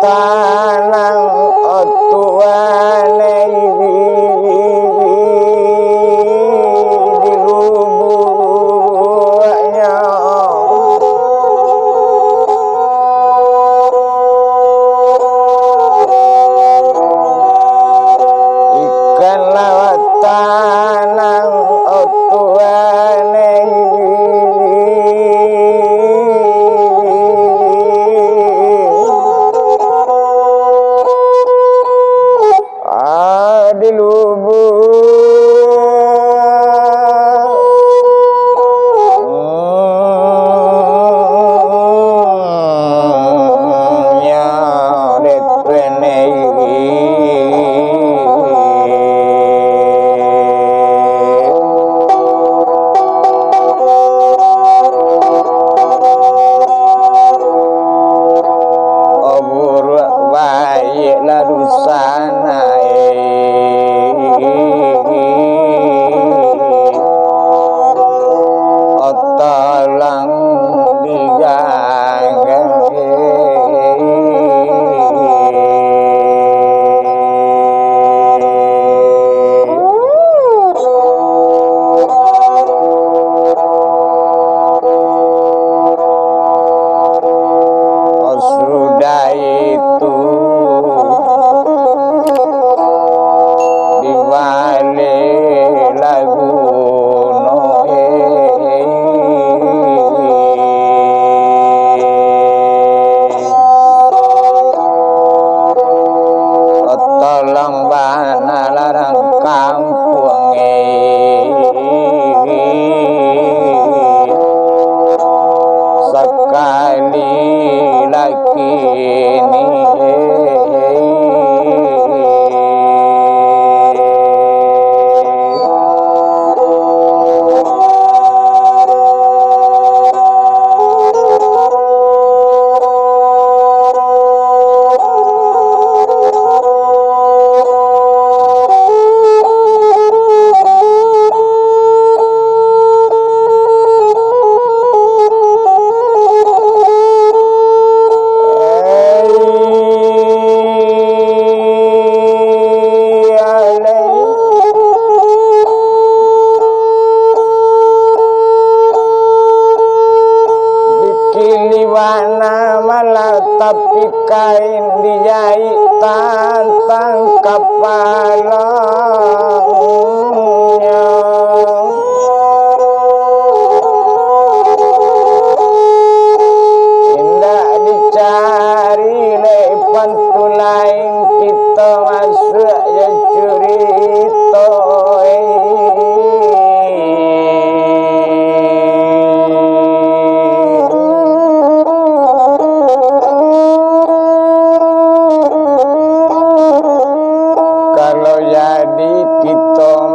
tanang otuane di lubuknya ikan lawat tanang otuane di lubuk ya detene obur bayi ladusana otalang digang sudah itu diwali lagu noe tolong bana larang kampung sekali lagi ini tapi kain dijahit tantang kepalanya indah dicari lepan lain kita masuk ya cerita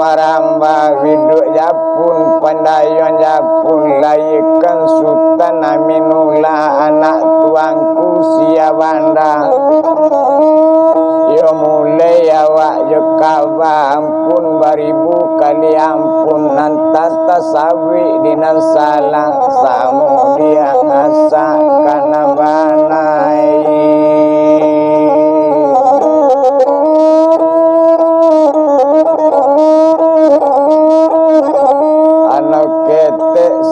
maramba widuk japun pandayon japun layikan sultan aminullah anak tuangku sia banda yo mulai awak yo kawa ampun baribu kali ampun nantata sawi dinan salah samu dia ngasa kana banai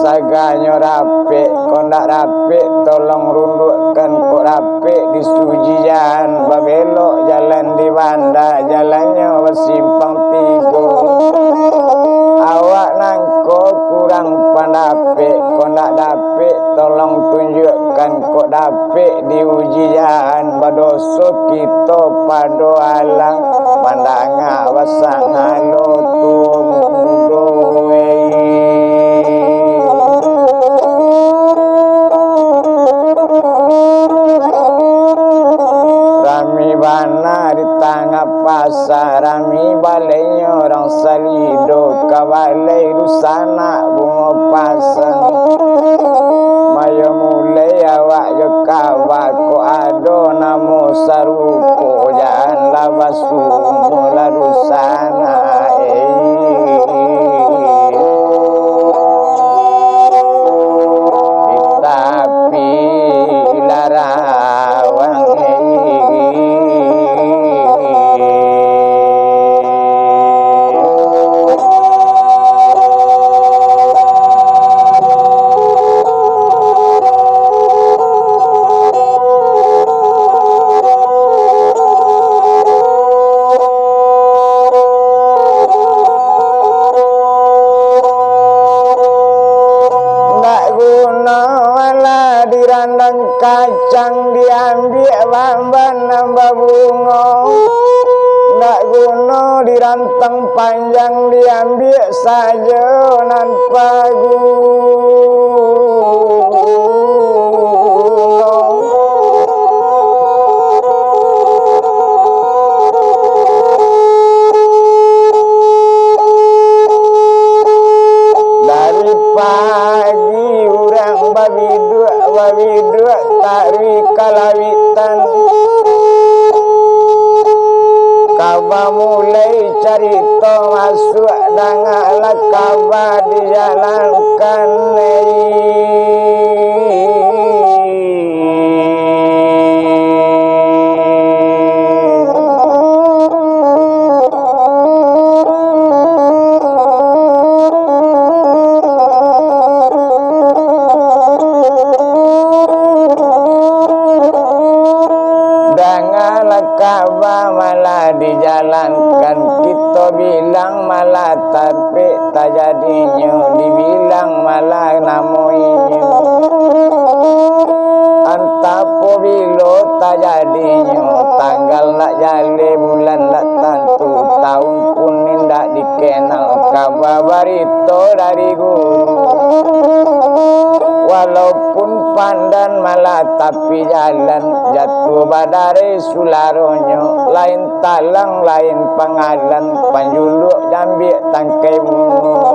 saganyo rapi kondak rapi tolong rundukkan kok rapi di sujian babelok jalan di banda jalannya bersimpang tiga awak nangko kurang pandapi kondak dapi tolong tunjukkan kok dapi di ujian badoso kita pado alang pandanga wasang halo tumudowe bana di tengah pasar rami balai orang salido kabalai rusana bunga pasang mayo mulai awak je kawak ko ado namo sarupo jangan labas mula rusana tapi larawang kacang diambil bamban nambah bunga, nak guna dirantang panjang diambil saja nan pagi urang babi dua tari kalawitan kaba mulai carita masuk dangalah kaba dijalankan kaba malah dijalankan, kita bilang malah tapi tak jadinya, dibilang malah namoinya, antapo bilo tak jadinya, tanggal nak jale bulan nak tentu, tahun pun tidak dikenal, kaba barito dari guru, walaupun pandan malah tapi jalan, jatuh badare sularonyo, lain talang lain pangalan, panjuluk jambik tangkai bunga,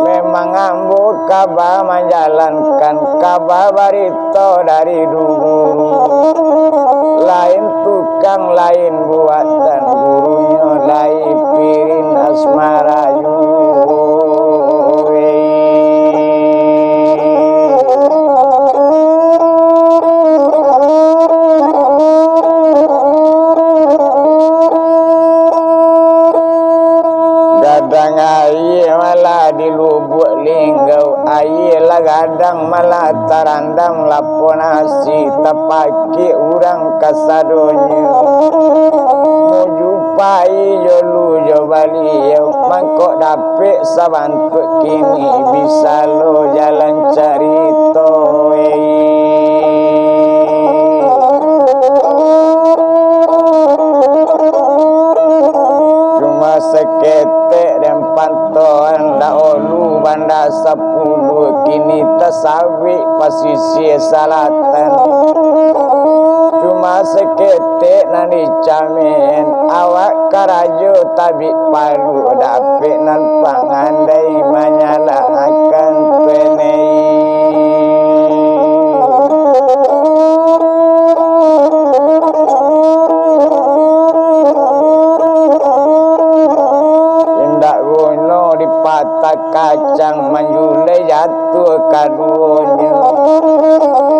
memang ambu kaba menjalankan, kaba barito dari dulu, lain tukang lain buatan, gurunya lain pirin asmarayu. Aye malah di lubuk linggau, aye lah gadang malah tarandam lapon nasi, tapaki urang kasadonya, mujupai jolu jo baliau, mangkok dapik sabantuk kini bisa lo jalan carito. Cuma seketek dan pantauan dahulu banda 10 kini tersawik pasisir salatan, cuma seketek nan dicamin awak karajo tabik palu dapik nan pangandai menyalahkan penei. Patah kacang menjulai jatuh kadunya,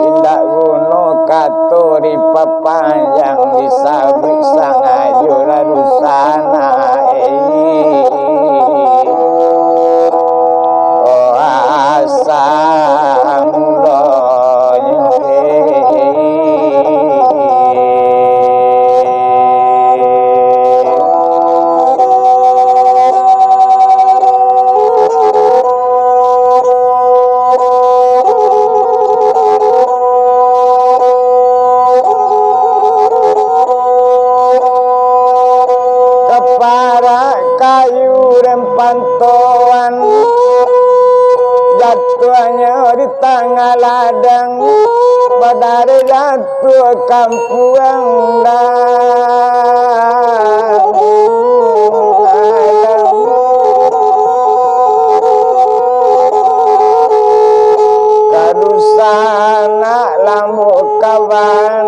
indah guno kato di papanjang disabik sang ajo lalu sana oh asam pantauan jatuhnya di tengah ladang, badare jatuh kampuang dan kadusana lamu kawan.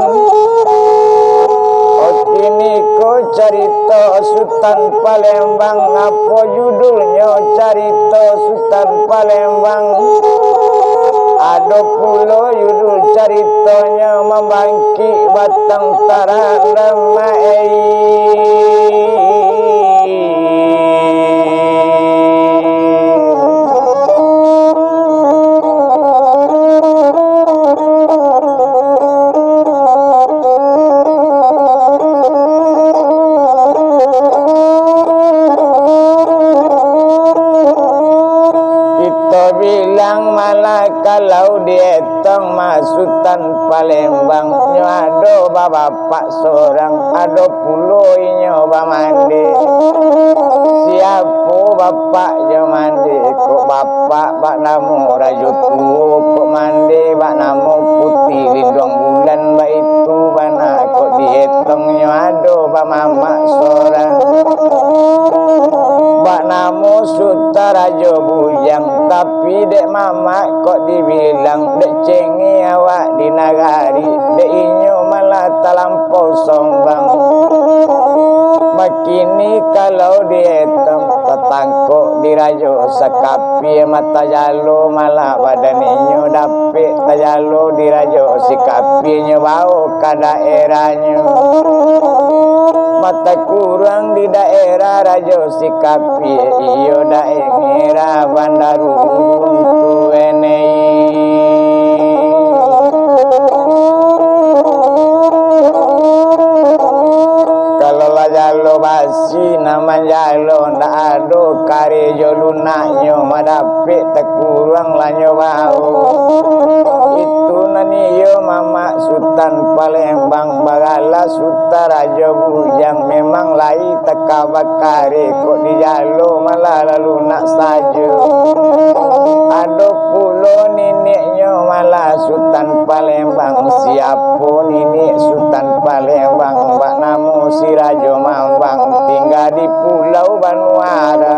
Kini ko carita Sultan Palembang, apa judulnya carita Sultan Palembang? Ada pula judul caritanya membangki batang taramai. bilang malah kalau dietong Sultan Palembang nyo ado bapak seorang ado pulo inyo bamande siapa bapak jo mande kok bapak bak namo rajo tuo kok mande bak namo putih lindung bulan bak itu bana kok dietong nyo ado bamama seorang bak namo Sutarajo Bujang tapi dek mama kok dibilang dek cengi awak di nagari dek inyo malah talampau sombang makini kalau dietong tetangkok dirajo sekapi mata jalo malah badan inyo dapet tajalo dirajo sikapi nyo bau ke daerahnya mata kurang di daerah rajo sikapi iyo daerah Bandarung tuenei kalau lah jalo basi nama jalo ndak ado karejo lunaknyo madapit tekurang lanyo bau itu nani yo mama Sultan Palembang bagala Sutarajo Bujang memang lai teka bakare kok di jalo malah lalu nak saja ado pulo neneknyo malah Sultan Palembang siapa nenek Sultan Palembang bak namo si Rajo Mambang tinggal di pulau Banuara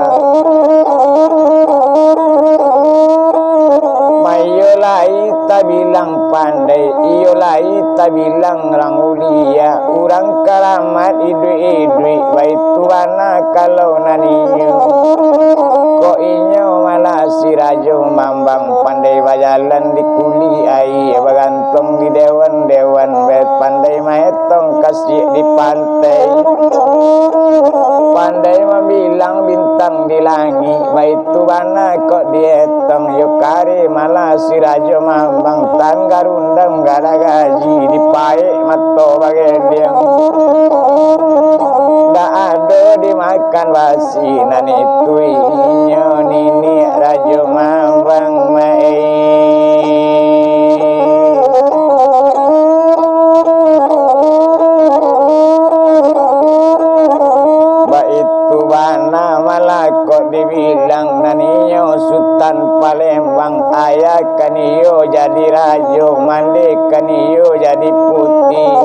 mayo lai tak bilang pandai iyo lai tak bilang rangulia urang karamat idui-idui baitu wana kalau naniyo kok inyo malah si Rajo Mambang pandai bajalan di kuli ai bergantung di dewan-dewan pandai maetong kasih di pantai pandai membilang bintang di langit baitu wana kok dietong yukari malah si Rajo Mambang tangga rundang gada gaji dipaik mato bagai dia dak ada dimakan basi nan itu inyo nini Rajo Mambang mai baitu bana malah kok dibilang naniyo Sultan Palembang ayah kaniyo jadi rajo mandi kaniyo jadi putih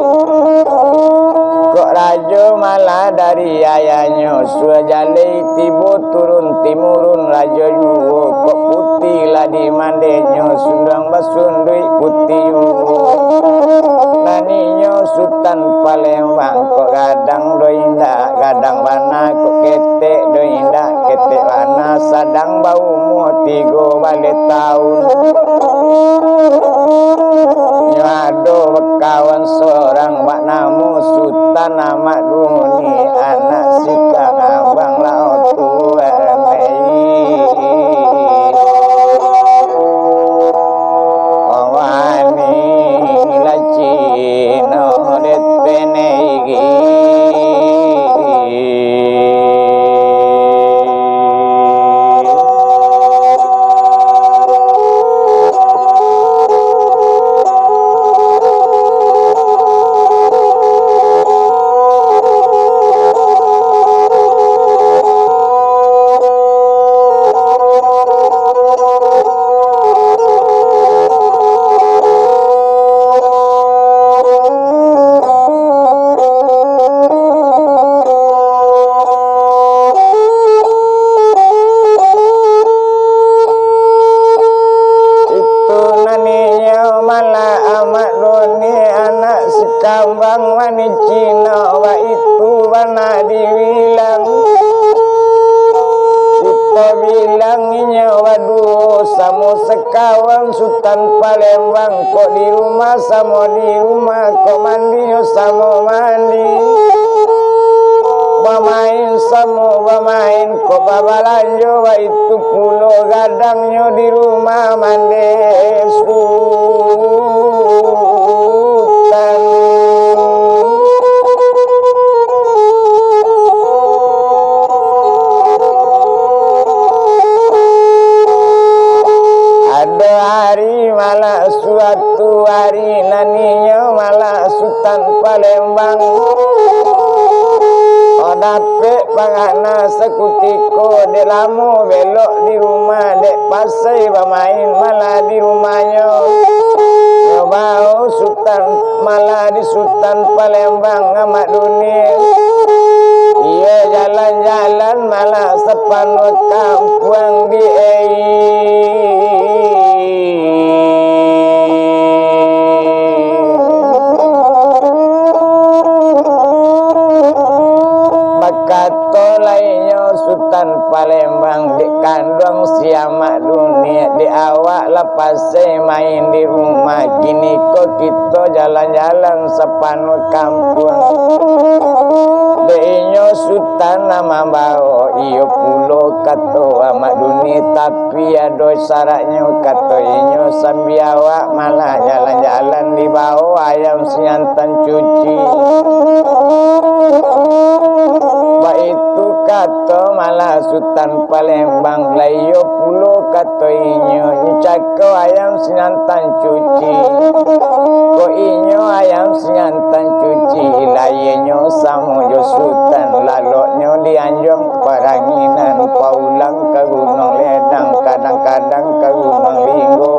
kok rajo malah dari ayahnya suajale tibo turun timurun rajo yuwo kok putih lah di mandenyo sundang basundui putih yuwo naninyo Sultan Palembang kok gadang doinda gadang bana kok ketek doinda ketek bana sadang bau tigo balik tahun nyado bekawan seorang mak namu Sultan amat duni anak sikang abang laut tuanai wani lacino detenegi kambang wani Cina wa itu wana dibilang kita bilanginya waduh samo sekawan Sultan Palembang kok di rumah samo di rumah kok mandinya samo mandi bamain samo bamain kok babalanjo wa itu pulo gadangnya di rumah mandi suatu hari dapet pangana sekutiko dek lamu belok di rumah dek pasai bermain malah di rumahnya nyobao Sultan malah di Sultan Palembang amat dunia iya jalan-jalan malah sepanuh kampung di Sultan Palembang di kandang siamak dunia di awak lepas main di rumah kini kok kita jalan-jalan sepanuh kampung di inyo Sultan nama bawa iyo pulo kato amak dunia tapi ada syaratnya kato inyo sambil awak malah jalan-jalan di bawah ayam siantan cuci itu kata malah Sultan Palembang layo pulo kata inyo nyucako ayam sinantan cuci ko inyo ayam sinantan cuci layenyo samo jo Sultan laloknyo dianjong paranginan paulang ke Gunung Ledang kadang-kadang ke Gunung Linggo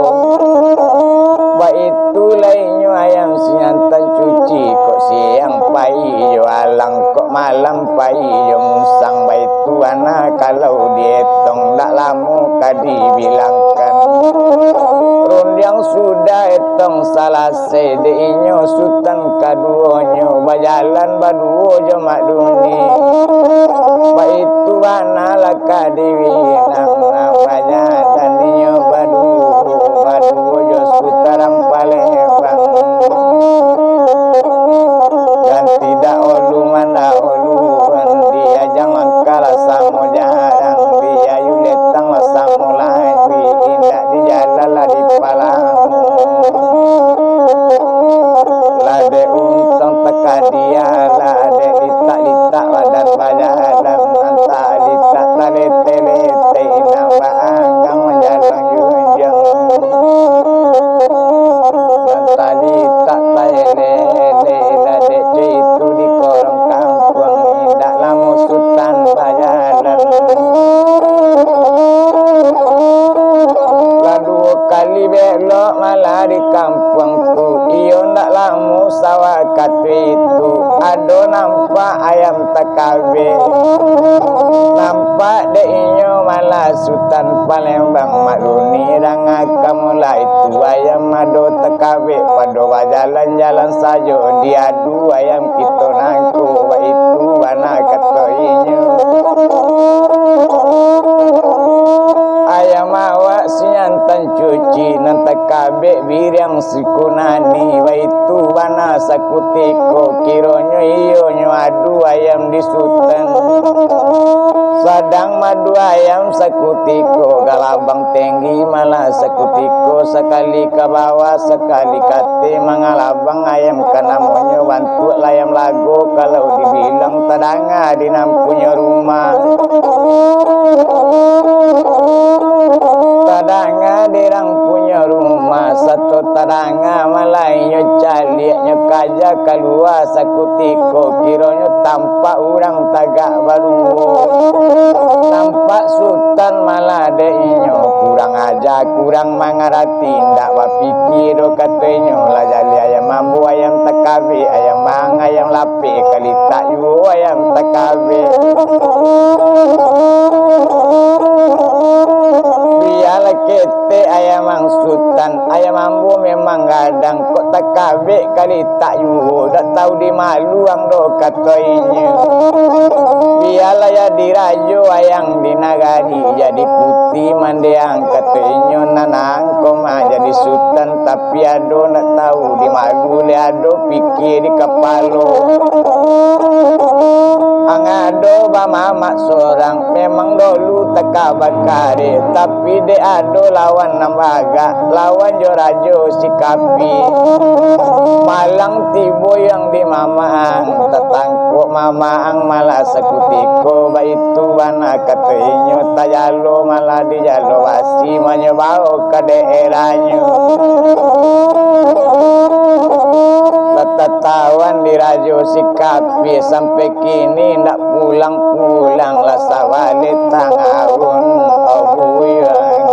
itu lainnya ayam sinantan cuci kok siang pai yo alang kok malam pai yo musang baitu anak kalau dietong dak lamu kadi bilangkan rundiang sudah etong salase deinyo Sultan kaduonyo bajalan baduo jo mak duni baitu anak laka diwinang namanya daniyo baduo jo Sultan Palembang dan tidak olu mana oluan dia jangan kalah sama jarang dia yuletang sama lagi indah di jalan lah di palang lade untung teka dia lade litak-litak badan bajalan antah litak lete-lete nampak anggang menjalang junjang tadi tak lele lade itu di korong kampung indah lamu Sultan bajalan lah dua kali belok malah di kampung tu iyo ndak lamu sawah katu itu ado nampak ayam takabe nampak dek inyo malah Sultan Palembang makluni ranga kamu lah itu ayam ado takabe pada jalan-jalan saja diadu ayam kita nangku itu mana kata inyo ayam awak siantan cuci nanti kabek biriang sikunani itu mana sakutiko kironyo iyo nyo adu ayam di Sultan sadang madu ayam sakutiko galabang tinggi malah sakutiko sekali ke bawah sekali kate mangalabang ayam kanamonyo bantu layam lagu kalau dibilang tadanga di nampunya rumah tadanga dirang punya rumah satu tadanga malayo caliaknya kaja keluar sakutiko kironyo tampak orang tagak baru nampak Sultan malah deinyo kurang aja kurang mangarati ndak bapikir katanya lah jali ayam mambu ayam takabe ayam mang ayam lape kali tak yu ayam takabe biarlah kete ayam mang Sultan ayam mambu memang gadang kok takabe kali tak yu dak tahu di maluang do katanya biarlah ya dirajo ayang di nagari jadi putih mandeang katanya nanang koma jadi Sultan tapi ado nak tahu di malu le ado pikir di kepala angado ba mamak seorang memang dulu teka bakare tapi de ado lawan nambaga lawan jo rajo sikapi malang tibo yang di mamaang tetangko mamaang malah sekutiko ba itu bana katanya tajalo malah di jalo wasi menyebau ke daerahnya tetawan dirajo sikapi sampai kini ndak pulang-pulang lah sawale tangahun obuyang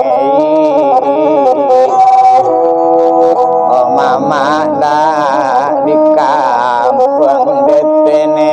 oh mama dah di kampung detene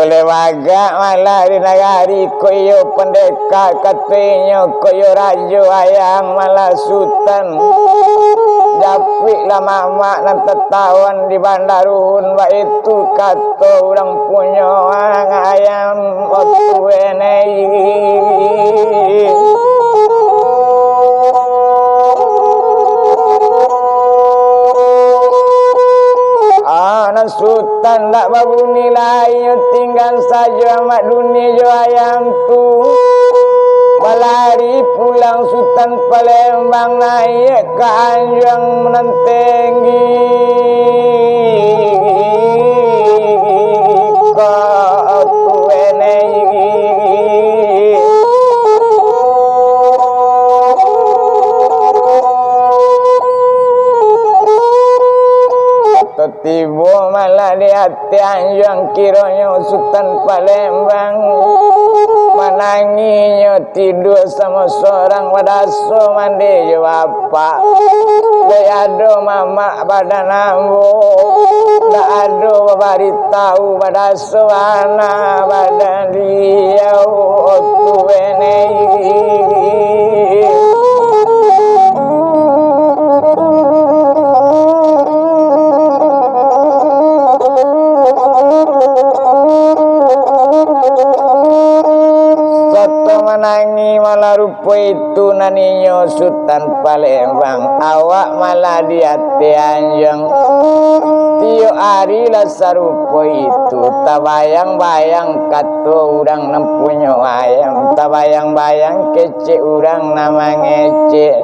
lewaga malah di nagari koyo pendekar katanya koyo rajo ayang malah sultan japik lah mamak dan tetawan di bandarun wa itu kata orang punya ayam waktu enei anak sultan tak baru nilai tinggal saja mak dunia jo ayam tu balari pulang sultan Palembang naik ke Anjang menentenggi kau tu enei tiba malah di hati Anjang kiranya Sultan Palembang menanginya tidur sama seorang wadaso mandi jawab dia ada mama badan ambo tak ada beritahu wadaso anak badan dia tu enei menangi malah rupa itu naninya Sultan Palembang awak malah di hati Anjang tiap hari lah serupa itu tak bayang-bayang kata orang nempunya ayam tak bayang-bayang kecek orang nama ngecek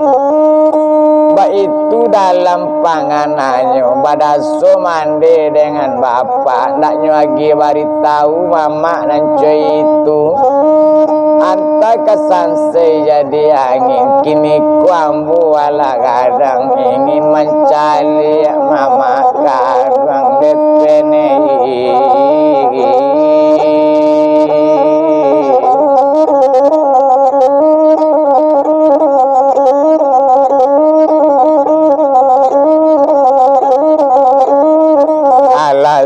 Mbak itu dalam panganannya badaso mandi dengan bapak naknya lagi beritahu mama dan cuy itu anta kesan jadi angin kini kuambu wala kadang ingin mencari mama kadang betene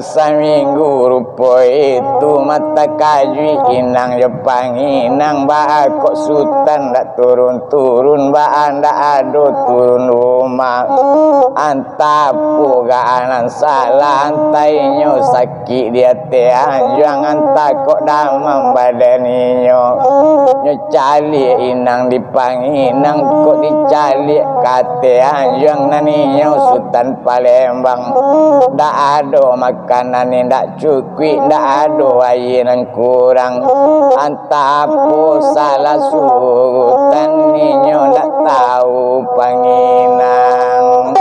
seminggu rupa itu mata kaju inang Jepang inang bah kok sultan dak turun-turun bah anda ado turun rumah antapu gaanan salah antainya sakit dia teh jangan takut damang badannya nyo cali inang dipanginang kok dicali kate anjang naninya Sultan Palembang dak ada makanan yang tak cukup, tak ada air yang kurang. Antara apa salah sultan ni tak tahu panginang.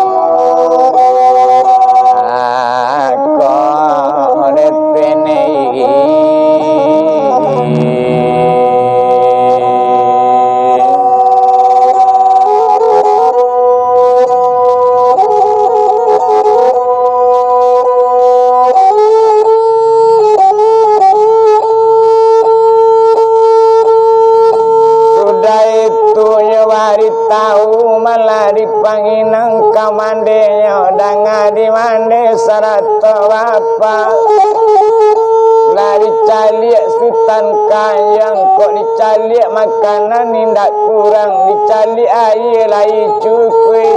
Kau detene tahu malah dipanginang kamandenya danga di mande sarato bapa lari caliak Sultan Kayang kok dicaliak makanan tidak kurang dicaliak air lai cukui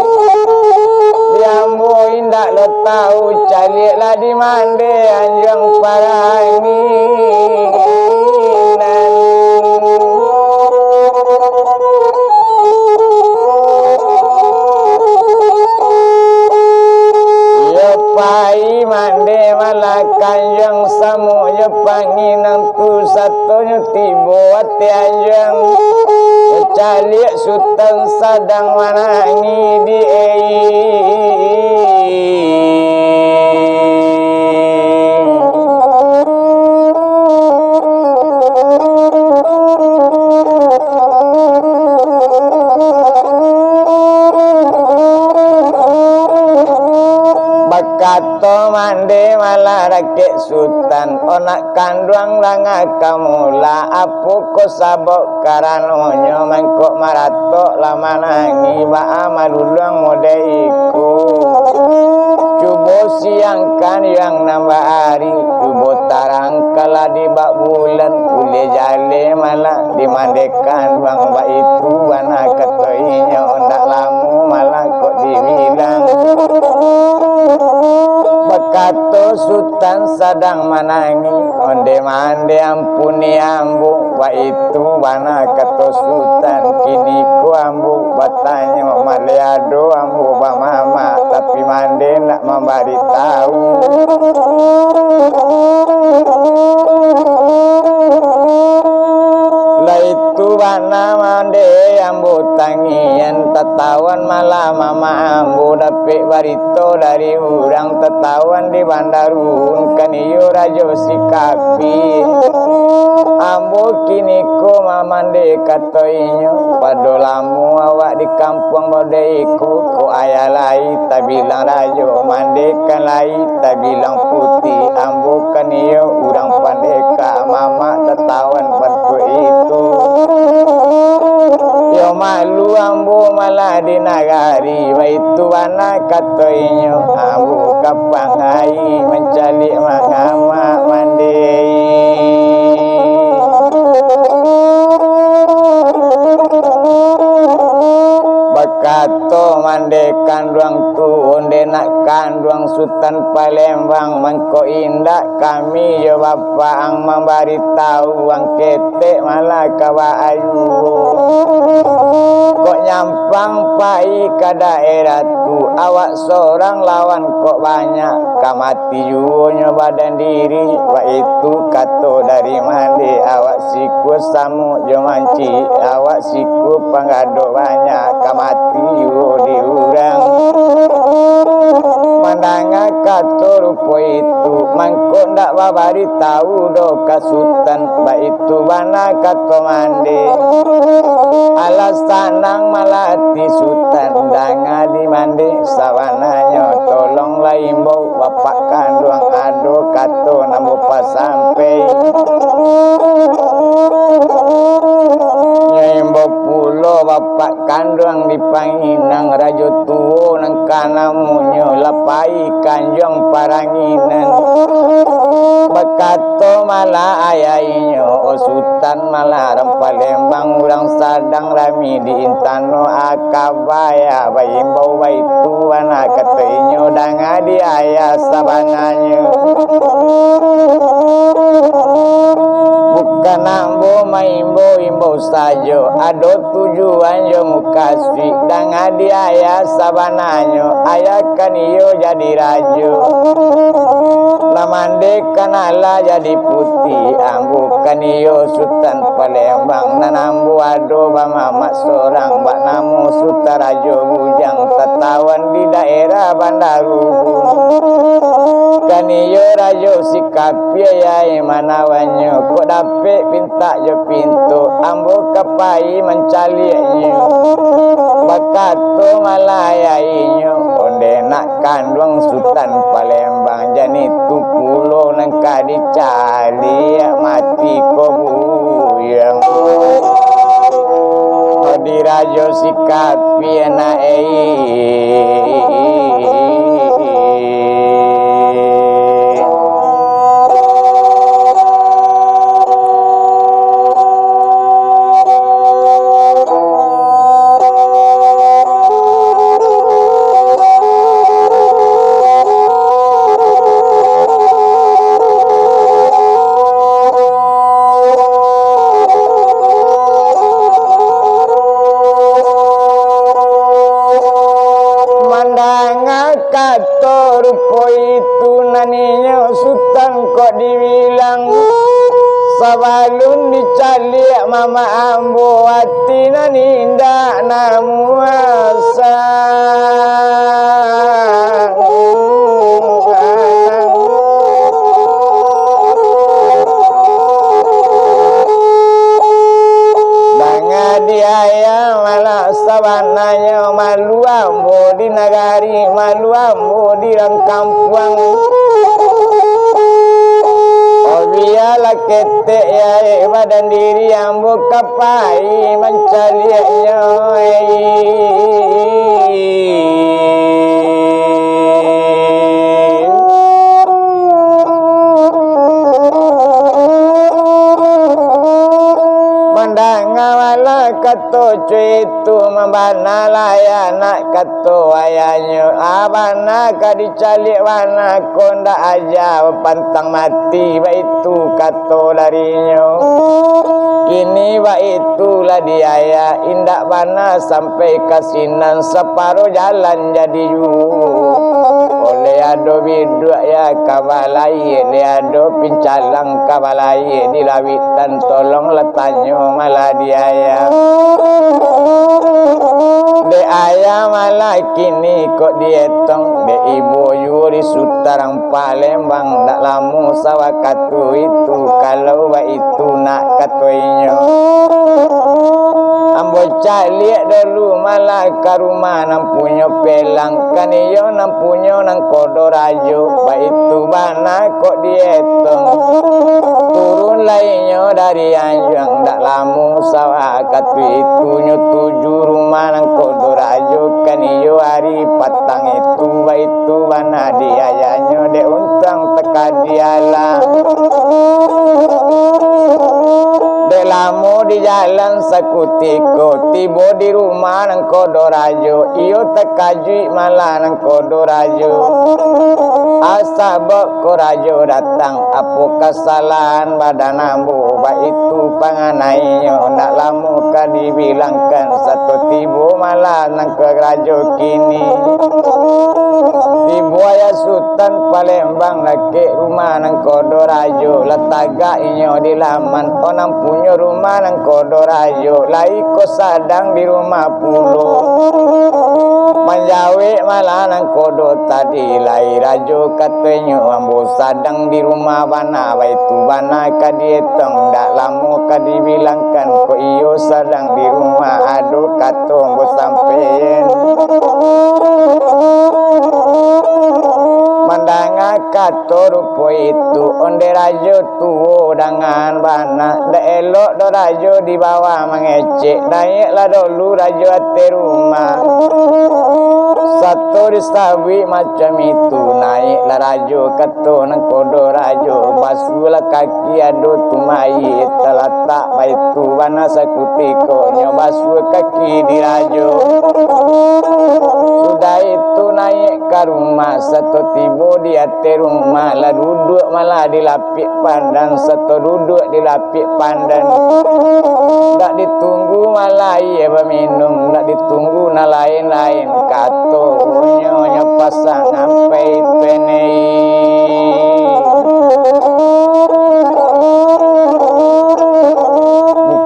diambo indak lo tahu caliaklah di mande anjang parani pai mande malakan yang samunya panginang tu satunya tibo ati ajang calik sultan sadang manangi di Kato mande malah rakek sultan onak kanduang langa kamula apu ko sabok karanonyo mangkok marato lama nangi ba amaluluang modeiku cubo siangkan yang nambah hari cubo tarang kala di bak bulan ule jale malah dimandekan bang ba itu wana katoinya ondak lamu malah kok dibilang Bekato sultan sadang manangi onde mande ampuni ambu wa itu wana kato sultan kini ku ambu batanya maliado ambu ba mama tapi mande nak membari tahu itu wana mande ambu tangian tetawan malah mama ambu dapik barito dari urang tetawan di bandarun kaniyo rajo sikapi ambu kini ko mamande katoinyo padolamu awak di kampung modeiku ko ayalai tak bilang rajo mandekan lai tak bilang putih ambu kaniyo urang pandeka mama tetawan pada itu yo malu ambu malah di nagari wa itu wana katoinyo ambu kapangai mencari mangama mandei bakato mandekan ruang tu onde nak kanduang sultan Palembang mangko indak kami yo bapak ang membari tahu ang ketek malah kawa ayu kok nyampang pai ke daerah tu awak seorang lawan kok banyak kamati yunya badan diri wa itu kato dari mandi awak siku samu jomanci awak siku panggado banyak kamati yu diurang mandanga kato rupo itu mangko ndak babari tahu do kasutan ba itu bana kato mandi alas tanang malati sultan danga di mandi sawananya tolong laimbo bapak kanduang ado kato namo pas sampai nyembo pulo bapak kanduang dipanginang rajo tuo nang kanamunyo lapai kanjong paranginan bekato malah ayainyo o sultan malah Palembang urang sadang rami di intano akabaya bayimbau baitu wana kateinyo danga di ayah sabananya bukan ambo maimbo imbo sajo ado tujuan yo mukaswi danga di ayah sabananya ayah kan iyo jadi rajo lamande kanala jadi putih ambu kan iyo sultan Palembang nanambu ado bamamak seorang bak namu sutarajo bujang tetawan di daerah Bandarubun kan iyo rajo sikapi ayai manawanyo kok dapet pinta jo pintu ambu kapai mencalianyo bakato malayainya onde nak kanduang sultan Palembang jani tu pulo nangka dicali mati ko buyang di rajo sikapi anak naninya sultan kok dibilang sabalun dicalik mama ambo hati naninda namu asa diaya malah sabananya malu ambo di nagari malu ambo di kampung biarlah kete ya badan diri ambo kapai mencarinya kato cuitu membana layana kato ayahnya abana kadicalik wana konda aja pantang mati baitu kato larinya kini baitulah diaya indak bana sampai kasinan separuh jalan jadi yu oleh ado biduk ya kabalai le ado pincalang kabalai di lawitan tolong letanyo malah diaya de ayah malah kini kok dietong de ibu yuri sutarang Palembang dak lamu sawakatu itu kalau ba itu nak katoinyo ambo calik dulu malah ke rumah nampunyo pelang kan iyo nampunyo nang kodo rajo ba itu bana kok dietong turun lainnya dari anjang dak lamu sawakatu itu tujuh rumah nang kodo rajo kan iyo hari patang itu ba itu bana diayanyo de untang teka dialah de lamu di jalan sakutiko tibo di rumah nang kodo rajo iyo tekajui malah nang kodo rajo asabok ko rajo datang apo kesalahan badan ambo ba itu panganainya ndak lamu ka dibilangkan satu tibo malah nang ke rajo kini tibo ya sultan Palembang laki rumah nang kodo rajo letaga inyo di laman onang punya rumah nang kodo rajo lai ko sadang di rumah pulo manjawe malah nang kodo tadi lai rajo katanya ambo sadang di rumah bana baitu bana kadietong dak lamu kadibilangkan ko iyo sadang di rumah ado kato ambo sampeyen mandanga kato rupo itu onde rajo tuwo dengan bana da elok do rajo di bawah mengecek naiklah dulu rajo ate rumah satu disawi macam itu naiklah rajo kato nang kodo rajo basuhlah kaki ado tumai terletak baitu bana sakutiko nyobasuh kaki di rajo sudah itu naik ke rumah satu tibo di ate rumah lah duduk malah dilapik pandan satu duduk dilapik pandan tak ditunggu malah ia berminum tak ditunggu na lain-lain kato nyonya pasang sampai penei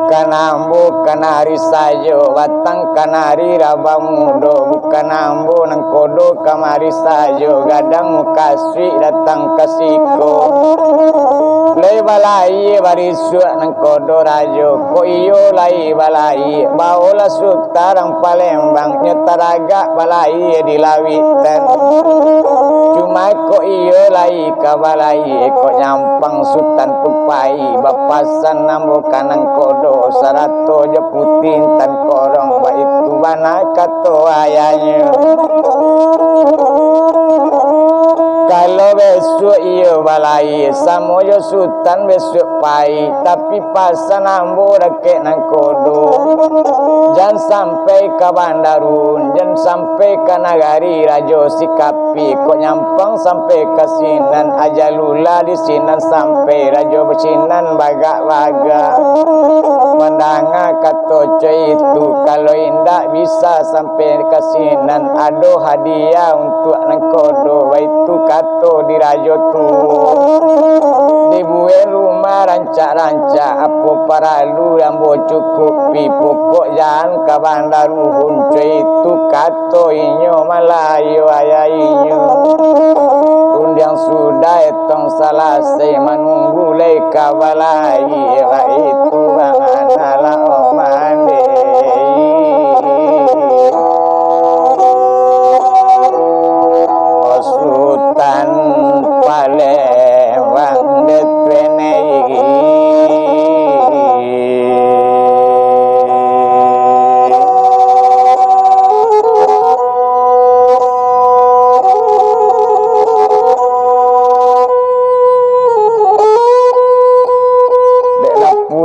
bukan ambo kanari sajo batang kanari rabang mudo bukan ambo nang kodo kamari sajo gadang mukaswi datang kasiko lei balai barisu nang kodo rajo ko iyo lai balai baola sutarang Palembang nyetaraga balai di lawitan cuma ko iyo lai ka balai ko nyampang sultan tupai bapasan nambo kanang kodo sarato jeputin tan korong ba itu bana kato ayahnya kalau besok iyo balai samoyo sultan besok pai tapi pasan ambo rakek nang kodo jangan sampai ke Bandarun jangan sampai ke nagari rajo sikap tapi kok nyampang sampai ke sinan ajalula di sinan sampai raja bersinan bagak-bagak mendanga kata itu kalau indak bisa sampai ke sinan ado hadiah untuk nengkodo itu kata di raja tu dibuat rumah rancak-rancak apa paralu yang cukupi pokok jalan ke bandaru huncu itu kata inyo malayu ayah inyo yang sudah etong selesai menunggu leka balai itu banganalah omande Sultan Palembang detwenei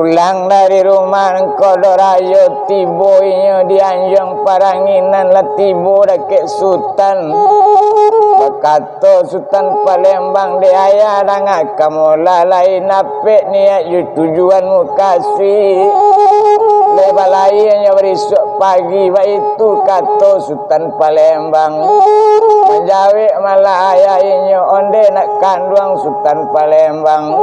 pulang dari rumah kodo rayo tiboinya dianjang paranginan lah tibo dake sultan bakato sultan Palembang de ayah danga kamu lalai napek niat tujuanmu kasih lebar lainnya berisuk pagi itu kato sultan Palembang menjawab malah ayahnya onde nak kanduang sultan Palembang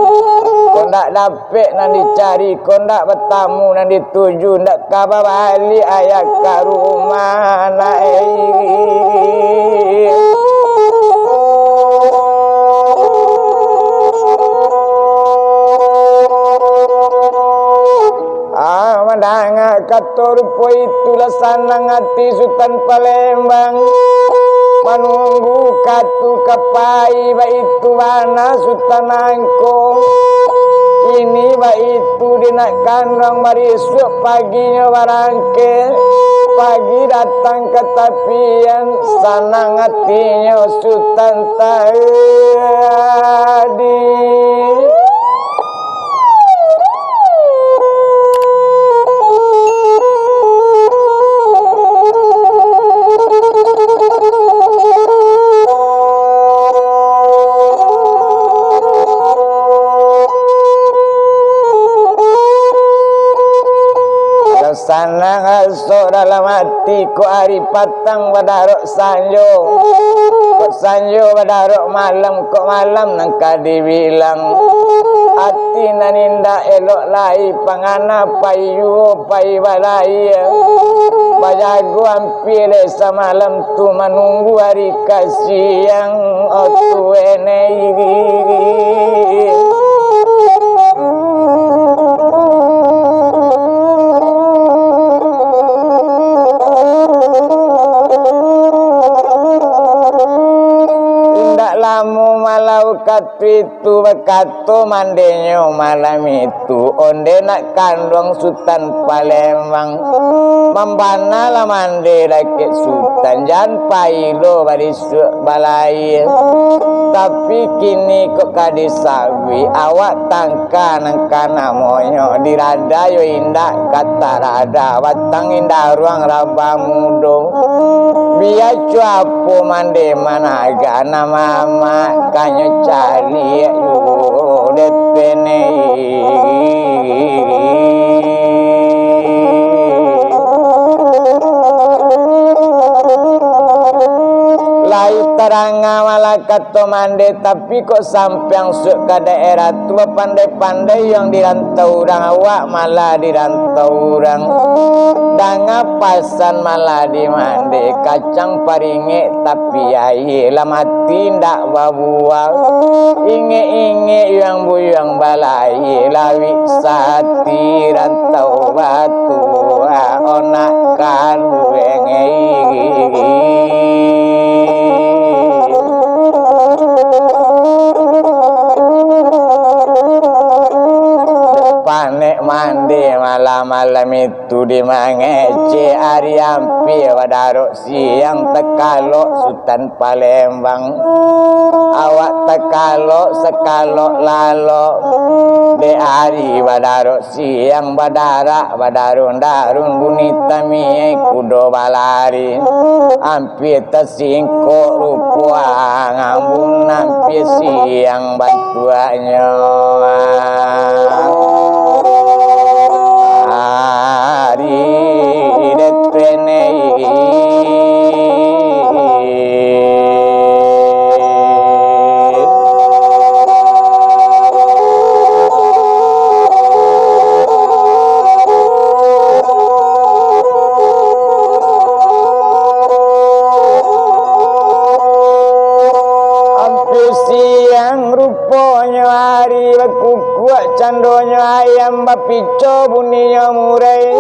kau nak dapat nak dicari, kau nak bertamu nak dituju, nak kabar balik ayah ke rumah nak mendengar kata rupa itulah sanang hati sultan Palembang menunggu katu kapai itu mana sultan angkong ini itu dinak kandang marisuk paginya barangke pagi datang ke tapian sanang hatinya sultan tadi sanang asok dalam hati ko hari patang badarok sanjo kok sanjo badarok malam kok malam nangka dibilang hati naninda elok lai pangana payu pai balai bajago hampir semalam tu menunggu hari kasih yang otu enei katu itu berkatu mandenyo malam itu onde nak kandung sultan Palembang membana lah mande laki sultan jan pailo barisuk balai tapi kini kok kadisawi awak tangka nangkana monyo dirada yo indah kata rada watang indah ruang raba mudo biar cuapo mande mana gana mama kanyo cari yo depene lai terang malah kata mande tapi kok sampai suk ke daerah tua pandai-pandai yang dirantau orang awak malah dirantau orang danga pasan malah di mande kacang paringe tapi ayelah mati ndak babuang inge-inge yang buyang balai lawi sati rantau batu onakan wenge panek mandi malam-malam itu di mangece hari ampi wadarok siang tekalok Sultan Palembang awak tekalok sekalok lalok de hari wadarok siang badarak badarun darun bunita mie kudo balari ampi tersingkok rupuang ambun ampi siang bantuannya hari detrenei candonya ayam bapico bunyinya murai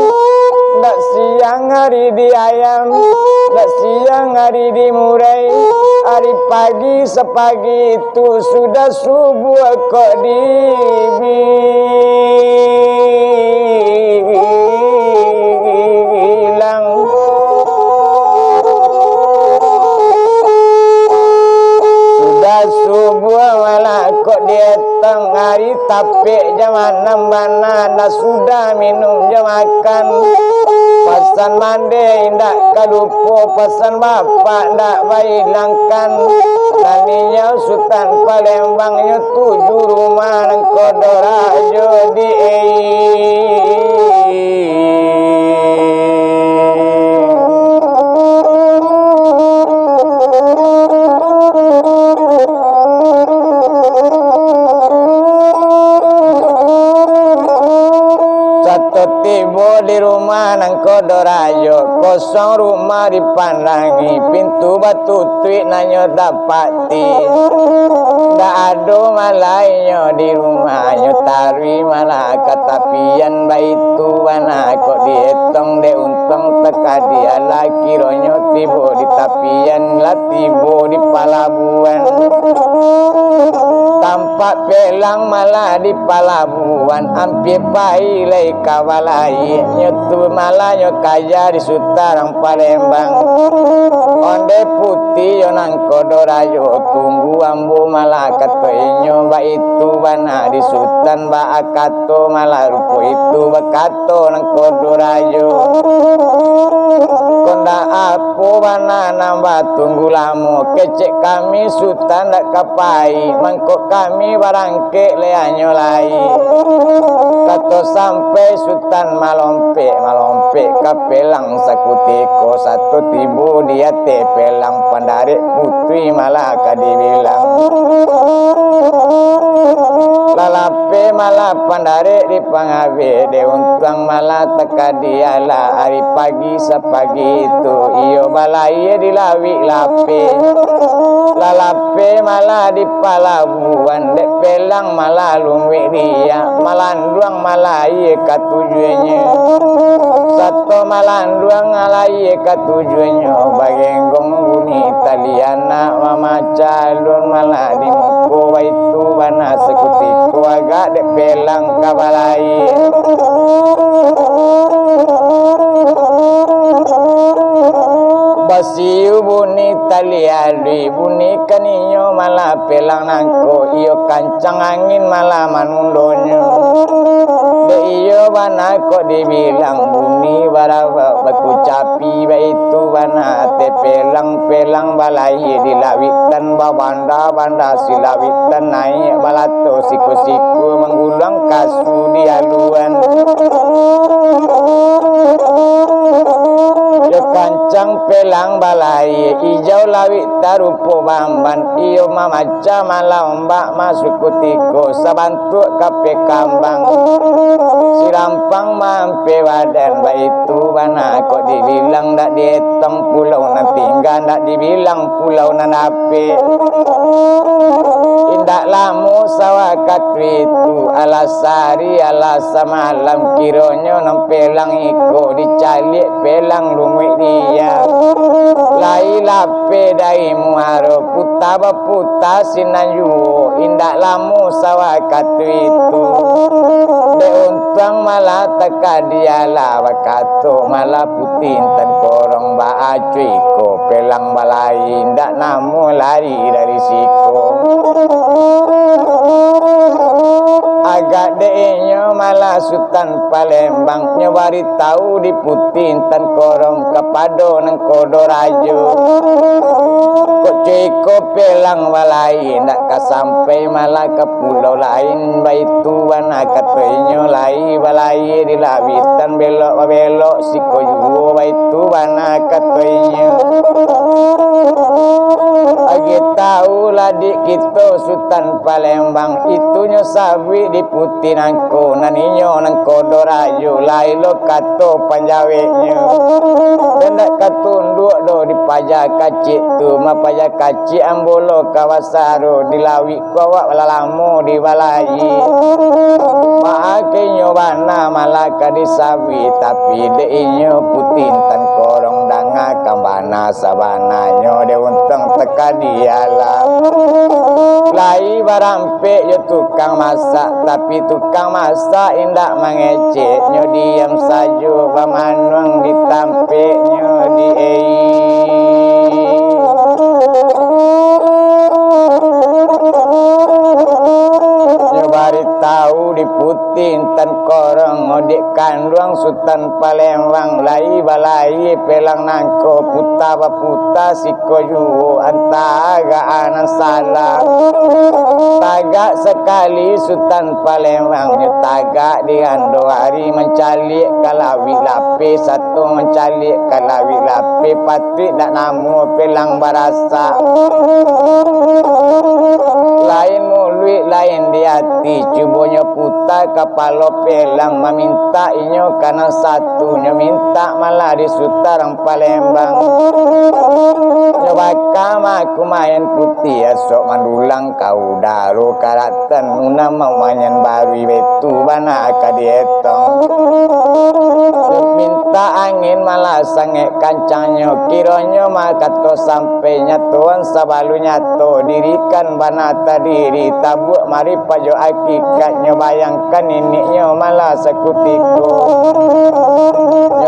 ndak siang hari di ayam ndak siang hari di murai hari pagi sepagi itu sudah subuh kok dibilang sudah subuh malah kok dia hari tapi jam 6 mana sudah minum jam makan pesan mandi ndak kalupo pesan bapak ndak bailangkan taninya Sultan Palembangnya 7 rumah nang Kodorajo di tiba di rumah nang Kodorajo kosong rumah dipandangi pintu batu tuik nanyo dapati ndak ada malainya di rumahnya tarwi malah katapian baitu wana kok dietong de untung teka dia lagi ronyo tiba di tapian lah tiba di palabuan tampak pelang malah di palabuan hampir pai lei kawalai nyotu malah kaya di Sutarang Palembang onde putih yo nang Kodorajo tunggu ambu malah katoinyo ba itu bana di Sultan ba akato malah rupo itu bakato nang Kodorajo konda apa bana nambah tunggu lamo kecek kami Sultan dak kapai mangkok kami barangke leanyo lai kato sampai Sultan malompe kapelang sakutiko satu tibu dia tepelang pandarik putri malah kadibilang lalape malah pandarik di pangabe de untang malah teka dialah hari pagi sepagi itu iyo balai dilawi lape lalape malah di palabuan dek pelang malah lumwi dia malanduang malah iye katujuannya satu malanduang malah iye katujuannya bagenggong buni taliana mama calon malah di muko itu bana sekutiku agak dek pelang kabalai basiu buni taliali buni kaninyo malah pelang nangko iyo kancang angin malah manundonyo de iyo bana kok dibilang buni baraba baku capi baitu bana te pelang balai dilawitan banda silawitan naik balato siku menggulang kasu di aluan kancang pelang balai hijau lawit tarupo bamban iyo mamaca malah ombak masuk kutiko sabantu kape kambang sirampang mampe wadan baitu bana kok dibilang dak dietong pulau na tinggal dak dibilang pulau na nape indak lamu sawakat itu alasari alasa malam kironyo nampelang iko dicalik pelang lumik dia lai lape dai muaro puta baputa sinanyu indak lamu sawakatu itu de untang malah teka diala wakato malah putin tan korong ba acuiko pelang balai indak namu lari dari siko agak deinyo malah Sultan Palembang nyobari tahu di putin tan korong kepado nang kodo rajo kok ciko pelang balai ndak kasampai malah ke pulau lain baitu wana katoinyo lai balai di lawitan belok siko juo baitu wana katoinyo agi tahu ladik kita Sultan Palembang itunya sawi di putinanku naninyo nang kodo rajo lai lo kato panjaweknya dan nak katunduk do di pajak kacik tu ma pajak kacik ambolo kawasaro dilawi kawak lalamu di balai maakenyo bana malaka disawi tapi deinyo putin tan korong danga kambana sabananyo de unteng teka diala lai barampe yo tukang masak tapi tukang masak indak mengecek nyo diam sajo bamanwang ditampe nyo di nyobari tahu di putin tan korong ngodik kandung Sultan Palembang lai balai pelang nangko puta baputa siko juo antaga anan salah tagak sekali Sultan Palembang tagak di ando hari mencalik kalawi lape satu mencalik kalawi lape patrik dak namu pelang barasa lain mulut lain di hati cubonya puta kapalo pelang meminta inyo karena satunya minta malah di Sultan Palembang nyobakam aku main putih esok mandulang kau daru karatan una mamanyan baru betu bana kadietong minta angin malah sange kancangnya kironyo makato sampai nyatuan sabalu nyato dirikan bana diri tabuk mari pajo akikatnya bayangkan iniknya malah sekutiko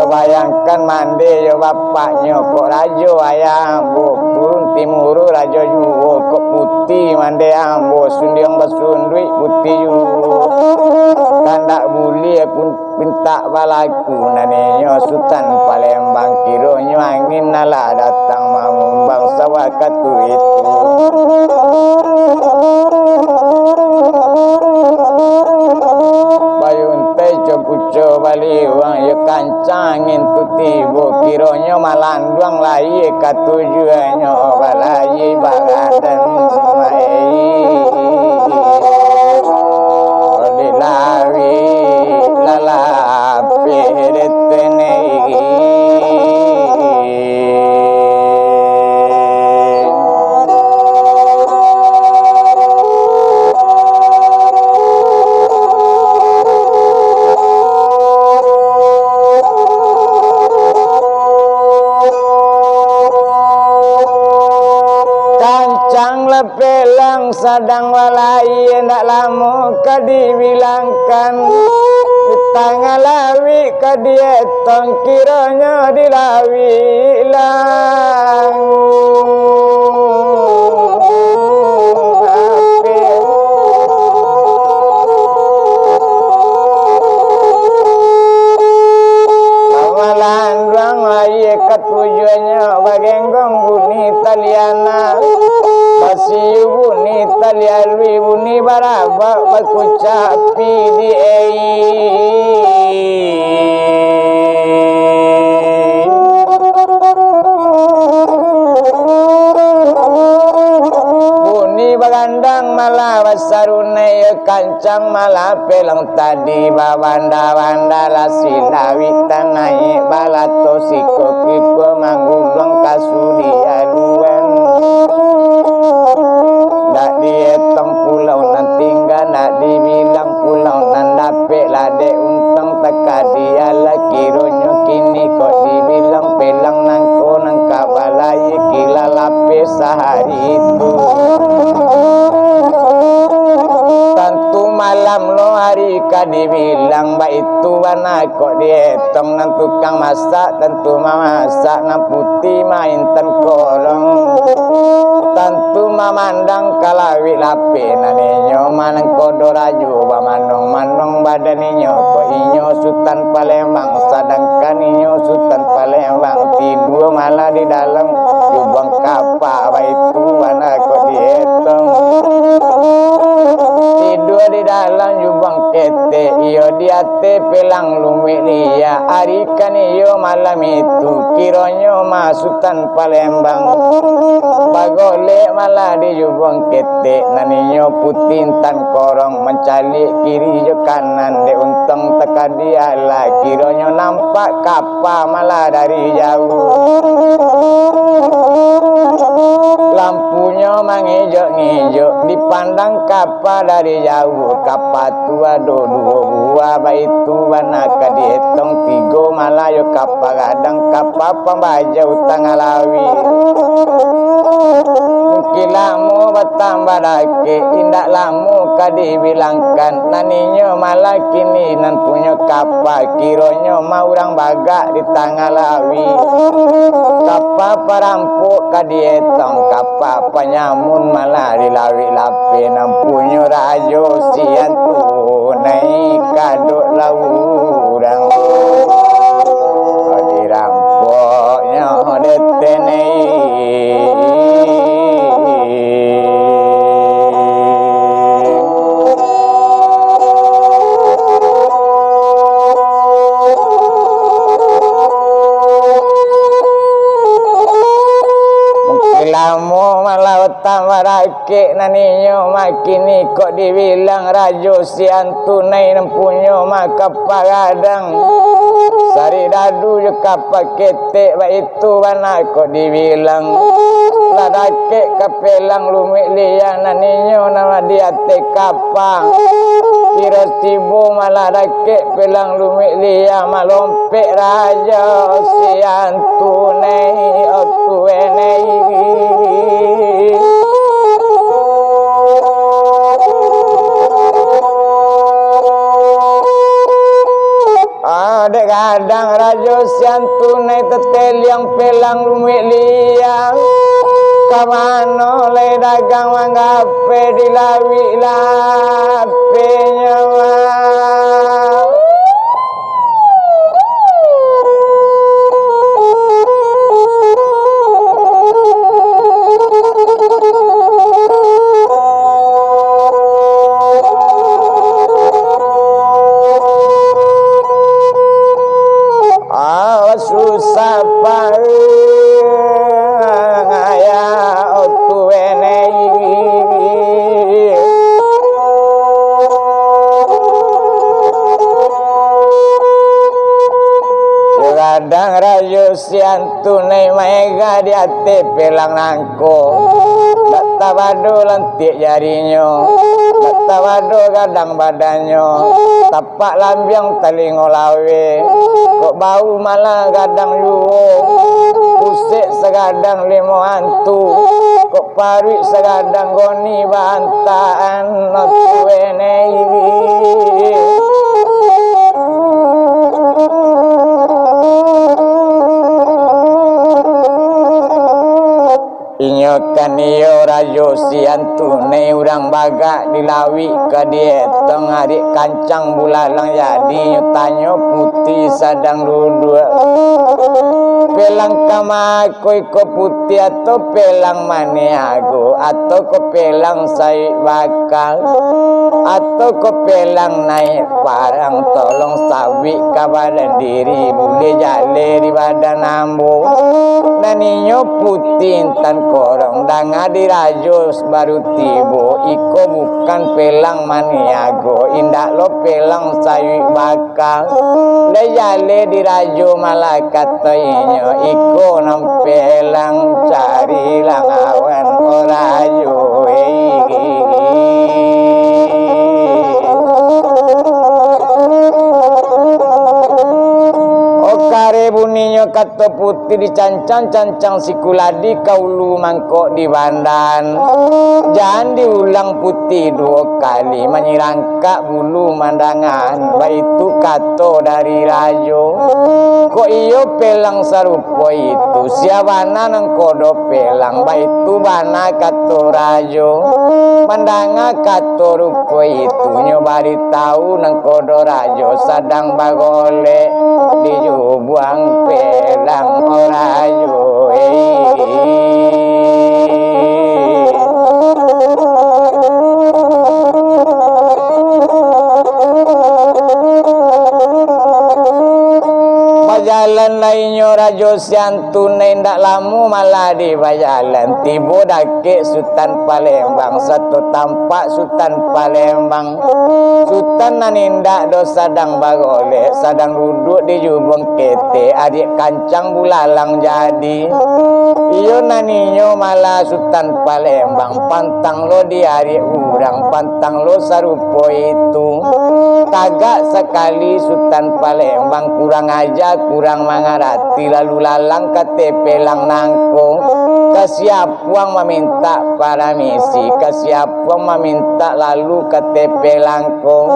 bayangkan mande yo bapaknya kok rajo ayam burung timuru rajo juwo kok putih mande ambo sundiang basundui putih juwo kandak buli pun pinta balaku nanenyo Sultan Palembang kironyo angin nala datang mamumbang sawakatu itu bayun tejo puco baliwang ya kancangin tutibo kironyo malanduang lai katujuanyo balai bagadan mai dilawi lalape retene pelang sadang walai ndak lamu kadibilangkan di tangga lawi kadietong kiranya dilawi lang amalan ruang lai ketujuannya bagenggong buni taliana masih buni talialwi buni baraba bakucapi di buni bagandang malah basarunai kancang malah pelang tadi babanda-banda lasilawi tanai balato siko kiko manggubang kasudi aluan nak dietong pulau nan tinggal nak dibilang pulau nan dapet lade untang teka dia lah kironyo kini kok dibilang pelang nangko nang kabal Tentu malam lo hari kadibilang itu warna kok dietong nan tukang masak tentu mamasak nan putih main kolong tentu mamandang kalawi lape naninyo manang kodo raju bamanong manong badaninyo ko inyo Sultan Palembang sedangkan inyo Sultan Palembang tidur malah di dalam jubang kapal itu warna kok dietong tidur di dalam jubang kete iyo diate pelang lumik dia arikan iyo malam itu kironyo masutan Palembang bagole malah di jubang kete naninyo putin tan korong mencalik kiri jo kanan de untung teka dia lah kironyo nampak kapal malah dari jauh lampunya mengijok-ngijok dipandang kapal dari jauh kapal tua dua buah baitu warna kadietong tiga malah yo kapal kadang kapal pembaja utang alawi mungkin lamu bertambah lagi indak lamu kadibilangkan naninyo malah kini nan punya kapal kironyo mau orang bagak di tangah lawi kapal perampuk kadietong kapal penyamun malah dilawi lape nampunyo rajo sian tunai kaduk laurang dirampoknya detenei lamu malah tamarake naninyo makini kok dibilang rajo sian tunai nempunyo maka pagadang sari dadu juga pakete itu mana kok dibilang ladake kapelang lumik liya naninyo nama dia te kapang kira tibu malah dake pelang lumik liya malompek raja sian tunai otuenei kadang rajo sian tunai tetel yang pelang lumik liang kamano le dagang manggape dilawi lape nyawa susah payah otu enei kadang rayo sian tunai mega di ate pelang nangko dak tabado lantik jarinya dak tabado kadang badannya tapak lambiang telingo lawe kok bau malah kadang luo pusik segadang limo hantu kok paruik segadang goni bantaan notu enei inyokan iyo rajo sian tunai urang bagak dilawi ke dietong adik kancang bulalang jadi tanyo putih sadang duduk pelang kamako iko putih atau pelang maniago atau ko pelang sai bakal atau ko pelang naik parang tolong sawi kabadan diri boleh jale di badan ambo naninyo putih tan korong dang adi rajos baru tibo iko bukan pelang maniago indak lo pelang sawi bakal le jale di rajo malah katanya iko nam pelang cari langawan orajo kare buninyo kat mata putih dicancang-cancang sikuladi kaulu mangkok di bandan. Jangan diulang putih 2 kali menyirangkak bulu mandangan. Baitu kato dari rajo. Kok iyo pelang sarupo itu siabana nang kodo pelang. Baitu bana kato rajo. Mandanga kato rupo itu nyobari tahu nang kodo rajo sadang bagole dijubuang pelang orajo. Bajalan lainnya rajo siantune ndak lamu malah di bajalan tibo dake Sultan Palembang satu tampak Sultan Palembang. Sultan nanindak do sadang bagole sadang duduk di jubeng kete adik kancang bulalang jadi. Iyo naninyo malah Sultan Palembang pantang lo di adik urang pantang lo sarupo itu. Tagak sekali Sultan Palembang kurang aja kurang mangarati lalu lalang KTP lang nangkong kasiapuang meminta para misi kasiapuang meminta lalu KTP langkong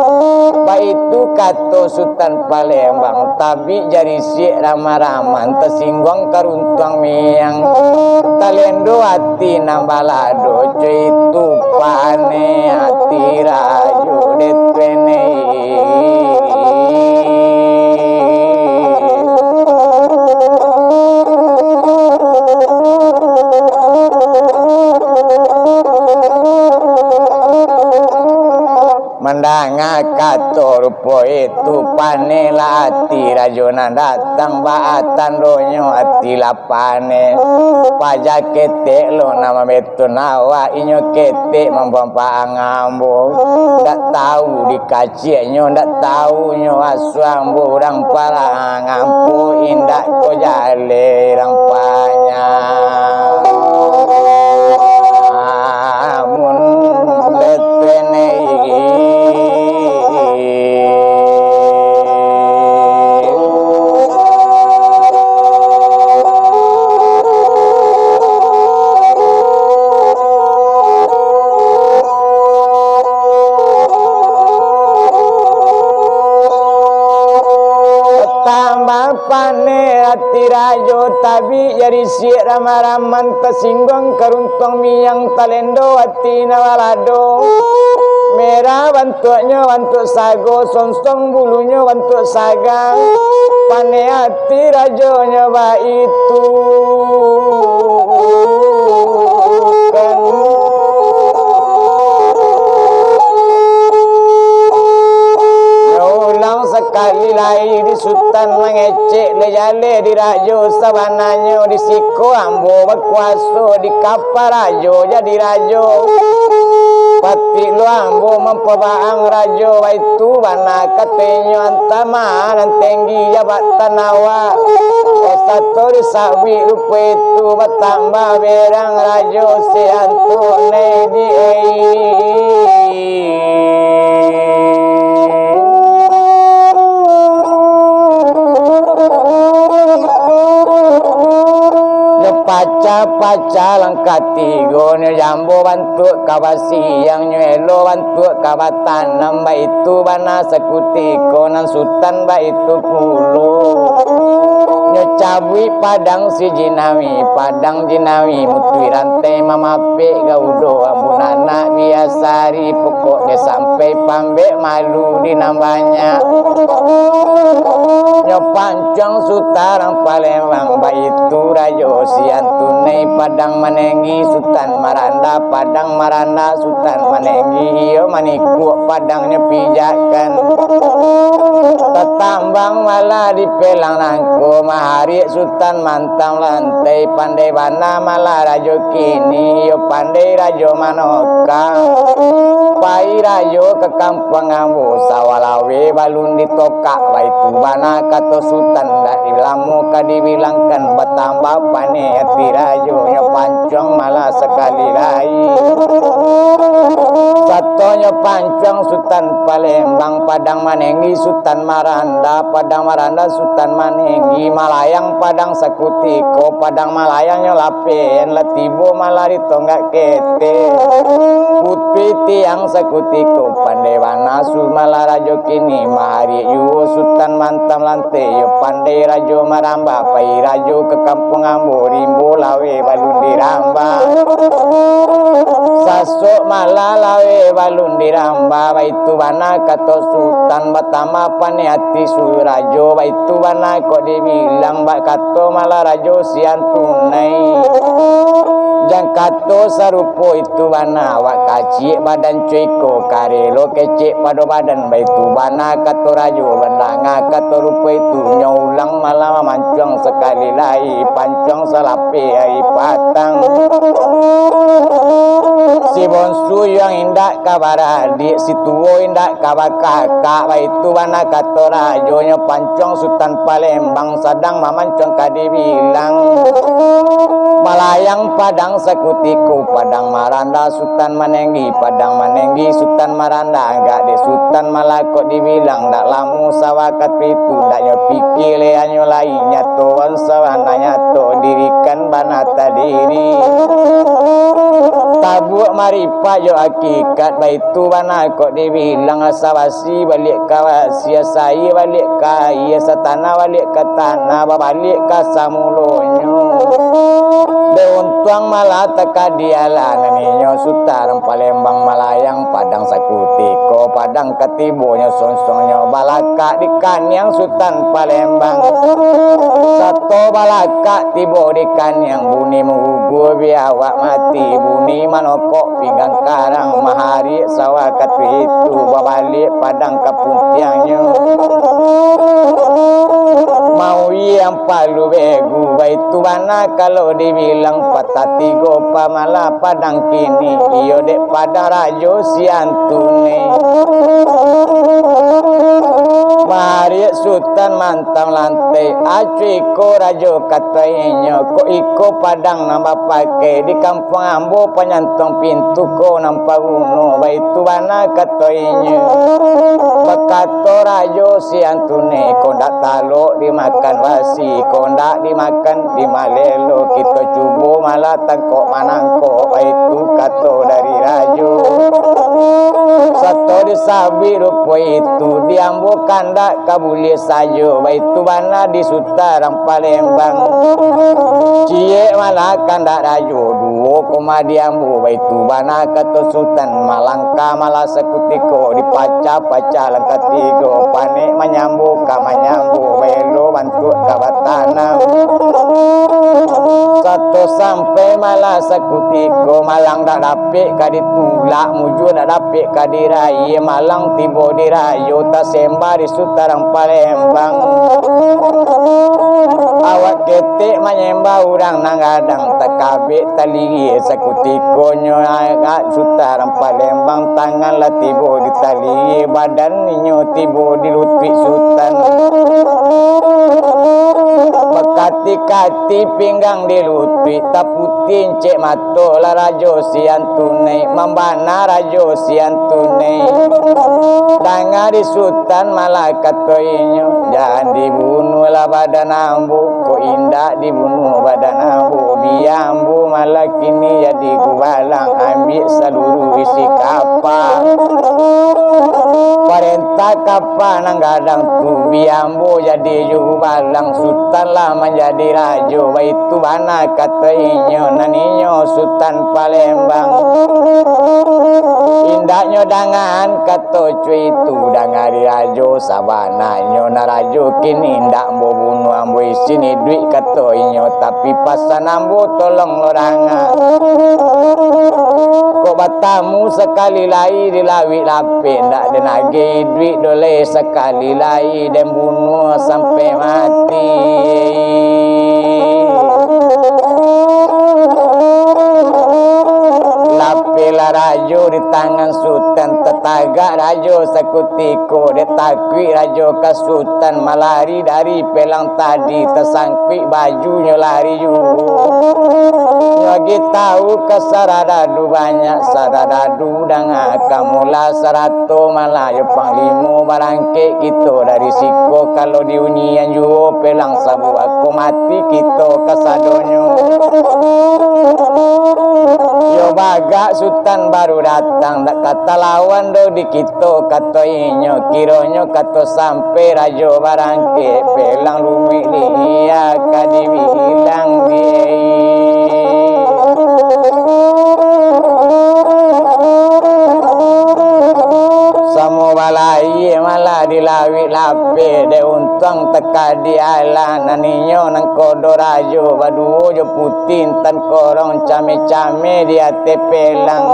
itu kato Sultan Palembang tapi jari si ramah-raman tersinggung karuntuang miang talendo hati nambalado itu pane hati rajo detwene. Mandanga kator po itu panela ati rajona datang baatan ronyo ati lapane pajak kete lo nama beto nawa inyo kete mampampa ngambo ndak tahu dikacienyo ndak tahu nyo asuambo orang para ngampu indak ko jale rampanya amun betene hati rajo tabi jari si ramah-raman tersinggung keruntung miang talendo hati nawalado merah bantuknya bantuk sago sonsong bulunya bantuk saga pane hati rajo nyoba itu kan sekali lagi di Sultan mengecek lejale di rajo sabananya di siko ambo berkuaso di kapal rajo jadi rajo pati lo ambo memperbaang rajo itu bana katenyo antama dan tinggi jabatan nawa satu di sabi rupa itu bertambah berang rajo seantune di paca langkati gono jambo bantu kabasi yang nyelo bantu kabatan namba itu bana sekuti konan Sultan ba itu pulu nyocabui padang si jinawi padang jinawi mutui rantai mamape gaudo ambunana biasari pokok dia sampai pambe malu di nambanya nyopancang Sultan Palembang ba itu rajo siantune padang manengi Sultan Maranda padang Maranda Sultan manengi iyo maniku padangnya pijakan tetambang malah dipelang nangko mahari Sultan mantang lantai pandai bana malah rajo kini iyo pandai rajo manoka pai rajo ke kampung ambo sawalawe balun ditokak baitu bana kato Sultan dari lamu kadibilangkan bertambah pane hati rajo nya pancong malah sekali lagi satunya pancong Sultan Palembang padang manengi Sultan Maranda padang Maranda Sultan manengi Malaya malayang padang sakutiko padang malayang nyo lapen latibo malari tonggak kete putri tiang sakutiko pandewana sumala rajo kini mahari yuwo sultan mantam lante yo pandai rajo maramba pai rajo ke kampung ambo rimbo lawe balundi ramba sasok malalawe balundi ramba baitu bana kato sultan batama pane hati surajo baitu bana kok dibilang bak kato malah rajo sian tunai jang kato sarupo itu bana wak kacik badan cuiko karelo kecik pado badan baitu bana kato rajo bandanga kato rupo itu nyaulang malah mancong sekali lai pancong salape ai patang si bonsu yang indak kabar adik si tuwo indak kabar kakak baitu bana kato rajo nya pancong sultan Palembang sadang mamancong kadibilang malayang padang sakutiku padang maranda sultan manenggi padang manenggi sultan maranda agak de sultan malakot dibilang dak lamu sawakat itu dak nyo pikir anyo lainnya tuan sawananya to dirikan banata diri tabuk maripa yo hakikat baitu bana kok dibilang asawasi balik kawasi sai balik ka iya satana balik ke tanah balik ka samulonyo de untuang malah teka dialah naninyo sutarang Palembang malayang padang sakutiko padang ketibonya sonsongnya balaka di kanyang sultan Palembang satu balaka tibo di kanyang buni menggugur biawak mati buni manokok pinggang karang mahari sawakat itu babalik padang kapuntiangnya mau yang palu begu baitu bana kalau dibilang patah tigo pamala padang kini iyo dek pada rajo siantune mari sultan mantang lantai acuiko rajo katanya ko iko padang nambah pakai di kampung ambo penyantong pintu ko nampak uno baitu bana katanya bakato rajo siantune ko dak talo dimakan wasi ko ndak dimakan di malelo kita cubo malah tangkok manangkok baitu kato dari rajo satu disabi rupo itu diambo kandak kabuli sajo baitu bana di sutarang Palembang cie malah kandak rajo duo koma diambo baitu bana kato sultan malangka malah sekutiko dipaca-paca langkat tigo panik menyambu kamanyambu belo bantu kawatanam satu sampai malah sekutiko malang dak dapik kaditulak muju dak dapik kadirai malang tibo dirayo tak sembah di sutarang Palembang awak ketik menyembah orang nangadang takabik tali sekutiko nyo agak sutarang Palembang tangan lah tibo di tali badan nyo tibo di lutut sultan bekati-kati pinggang di lutut taputin cek mato lah rajo sian tunai membana rajo sian tunai tangga di sultan malah katoinyo jangan dibunuh lah badan ambu ko indah dibunuh badan ambu biambu malah kini jadi gubalang ambil seluruh isi kapal perintah kapal nanggadang tu biambu jadi jubalang sultan lah menjadi rajo baitu bana katoinyo naninyo sultan Palembang indahnya dengan kato cuy itu dangari rajo sabananyo na rajo kini ndak mau bunuh ambo isini duit kato inyo tapi pasan ambo tolong lorangan kok batamu sekali lai dilawi lape ndak denagi duit dole sekali lai dan bunuh sampai mati lape Kota rajo di tangan sultan tetagak rajo sekutiko detakwi rajo ke sultan malari dari pelang tadi tersangkui bajunya lari juga nyagi tahu ke saradadu banyak saradadu dengan kamula serato malayo panglimo barangke kita dari siko kalau diunian juga pelang sabu aku mati kita kesadonyo yo baga sultan baru datang dak kata lawan do di kita kata inyo kironyo kata sampai rajo barangke pelang rumik dia kadiwi hilang dia samo balai malah dilawi lape de untang teka di ala naninyo nang kodo rajo baduo jo putin tan korong came-came dia tepelang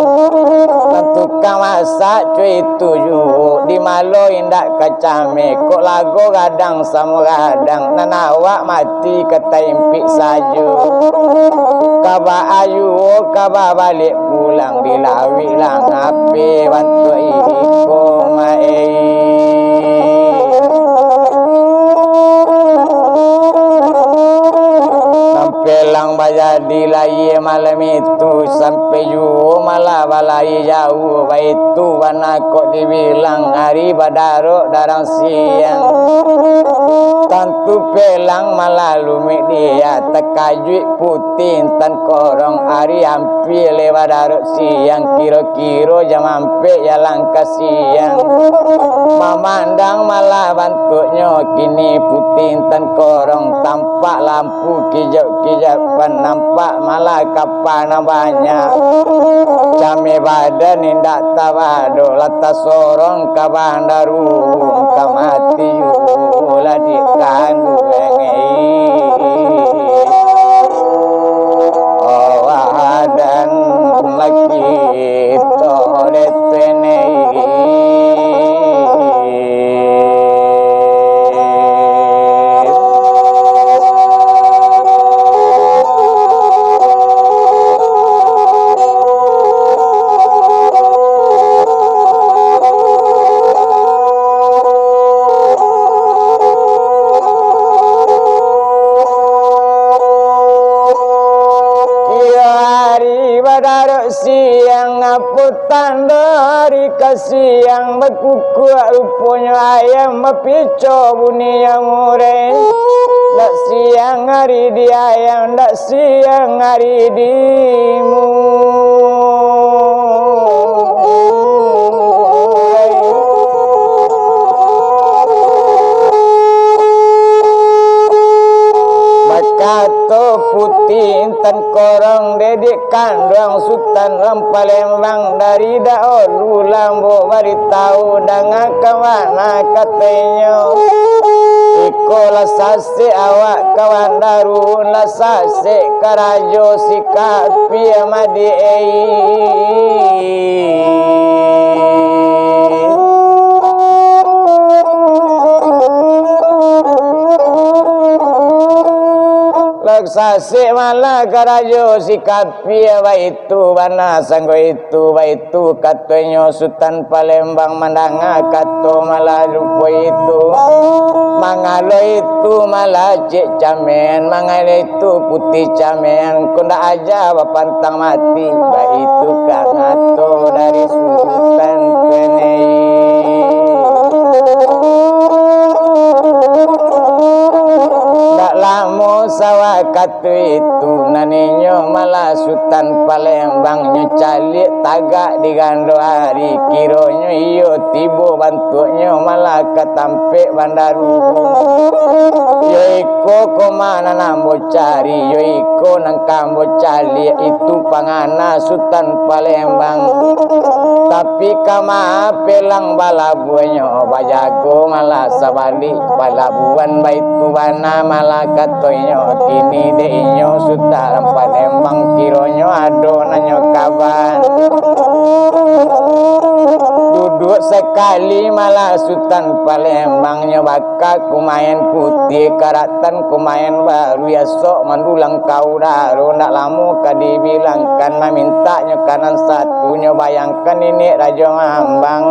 tentu kamasa cuy tuju di malo indak kacame kok lago gadang samo gadang nanawa mati kata impi saju kaba ayu kaba balik pulang dilawi lang ape bantu iko Nampelang jadi lagi malam itu sampai jauh malah balai jauh itu warna kok dibilang hari badaro darang siang tentu pelang malah lumik dia tekajuik putih tan korong hari hampir lewat darut siang kira-kira jam hampir ya langkah siang memandang malah bentuknya kini putih tan korong tampak lampu kijap-kijapan nampak malah kapan banyak jame badan indak tabado latas sorong ka bandaru kamati yula di kandu dan lagi toret siang aputan dari kasiang berkuku rupanya ayam berpico bunyi yang mureh dak siang hari di ayam dak siang hari dimu Kato putih intan korong dedek kandang sultan Palembang dari dahulu lambo beritahu dengan kemana katanya iko lasase awak kawan darun lasase karajo sikap piamadi Sase malah karajo sikapi itu bana sanggo itu katanya sultan Palembang mandanga kato malah lupa itu mangalo itu malah cek camen mangalo itu putih camen kunda aja bapantang mati ba itu kangato dari sultan penei lamo sawakatu itu naninyo malah sultan Palembang nyocalik tagak digando hari kironyo iyo tibo bantuknya malah ketampik bandaru yo iko komana nambo cari yo iko nang kambo cali itu pangana sultan Palembang tapi kama pelang balabuanyo bajago malah sabali balabuan baitu bana malah katoinyo kini deinyo sudah Palembang kironyo ado nanyo kaban Duduk sekali malah Sultan Palembang nyobaka kumain putih karatan kumain baru ya sok mandulang kau daru ndak lama kadibilangkan memintanya kanan satu nyobayangkan ini Raja Ngambang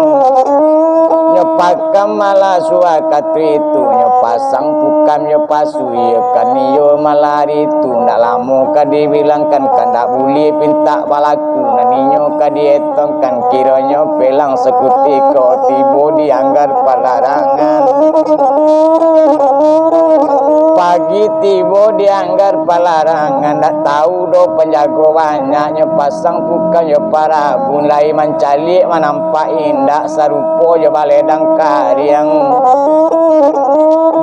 nyopakam malah suakatu itu nyopasang pukam nyopasu ya kan iyo malah itu ndak lama kadibilangkan kan ndak boleh pinta balaku naninyo kadietongkan kiranya pelang sekuti kau tibo dianggar palarangan pagi tibo dianggar palarangan ndak tahu do penjago banyaknya pasang bukan yo para mulai mencalik menampak indah sarupo yo baledang karyang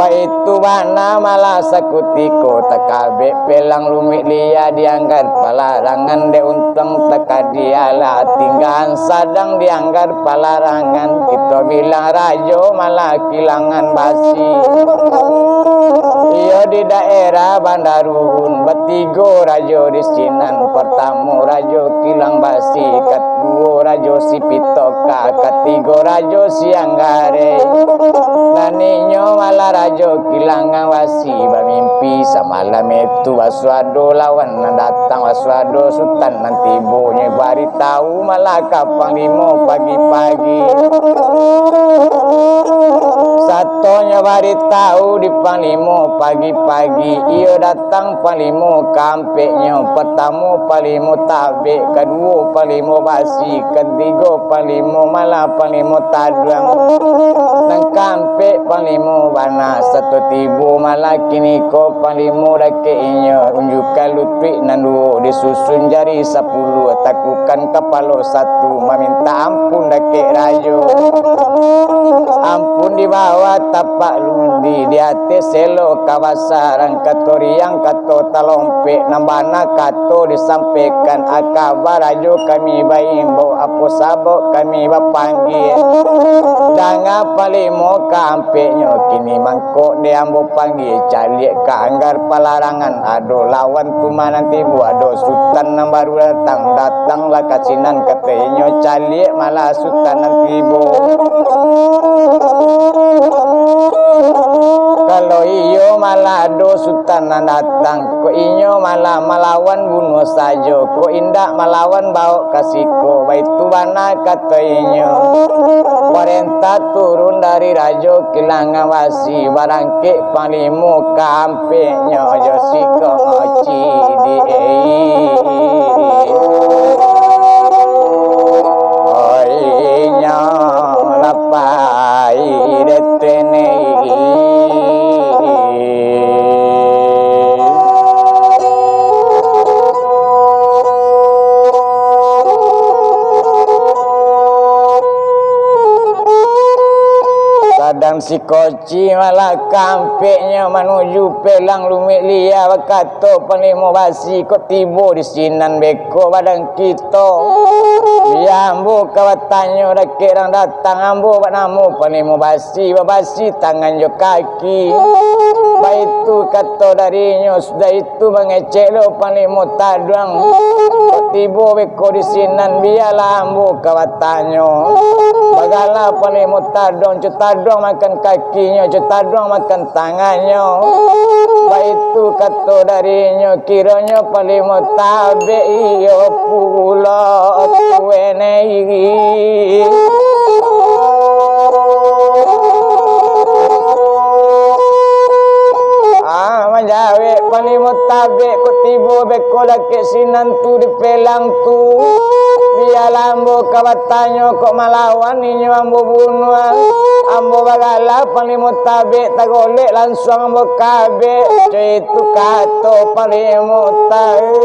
baitu bana malah sakutiko takabe pelang lumik lia dianggar palarangan de untung takadiala tinggahan sadang dianggar palarangan kita bilang rajo malah kilangan basi iyo di daerah Bandaruhun betigo rajo di sinan pertama rajo kilang basi kedua rajo sipitoka ketiga rajo sianggare naninyo malah rajo kilangan wasi bamimpi samalam itu waswado lawan datang waswado sultan nanti bonye bari tahu malah kapang limo pagi-pagi satonya bari tahu di panglimo pagi-pagi iyo datang panglimo kampeknya pertama panglimo tabe kedua panglimo basi ketiga panglimo malah panglimo tadang nang kampek panglimo bana satu tibu malah kini ko panglimo dake inyo unjukan lutrik nanduo disusun jari 10 takukan kepala satu meminta ampun dake rajo ampun di bawah tapak lundi di atas selo kawasaran katoriang kato talompe nambana kato disampaikan akabar rajo kami baimbo apo sabok kami bapanggil danga palimo kampeknya kini mangkok de ambo panggil calik ke anggar palarangan ado lawan tuma nanti bu ado sultan yang baru datanglah kasinan katanya calik malah sultan nanti bu kalau iyo malah do sultan datang ko inyo malah melawan bunuh saja ko indak melawan bawa kasiko baitu bana kata inyo perintah turun dari rajo kilangan wasi barangke panglimo kampenya josiko ngoci di oinya lapai detene kadang si koci malah kampeknya menuju pelang lumik lia bakato panglimo basi kok tibo di sinan beko badan kita dia ambo kawatanyo dake orang datang ambo banamu panglimo basi babasi tangan jo kaki baitu kato darinya sudah itu mengecek lo panglimo tadang kok tibo beko di sinan biarlah ambo kawatanyo bagala panglimo tadang cetadang makan kakinya cetadang makan tangannya baitu kato darinya kiranya panglimo tabe iyo pula tuenei manjawe panglimo tabe ko tibo beko dake sinan tu di pelang tu biarlah ambo kawatanyo kok malawan ninyo ambo bunuh ambo bagala panglimo tabe tagolek langsung ambo kabe itu kato panglimo tabe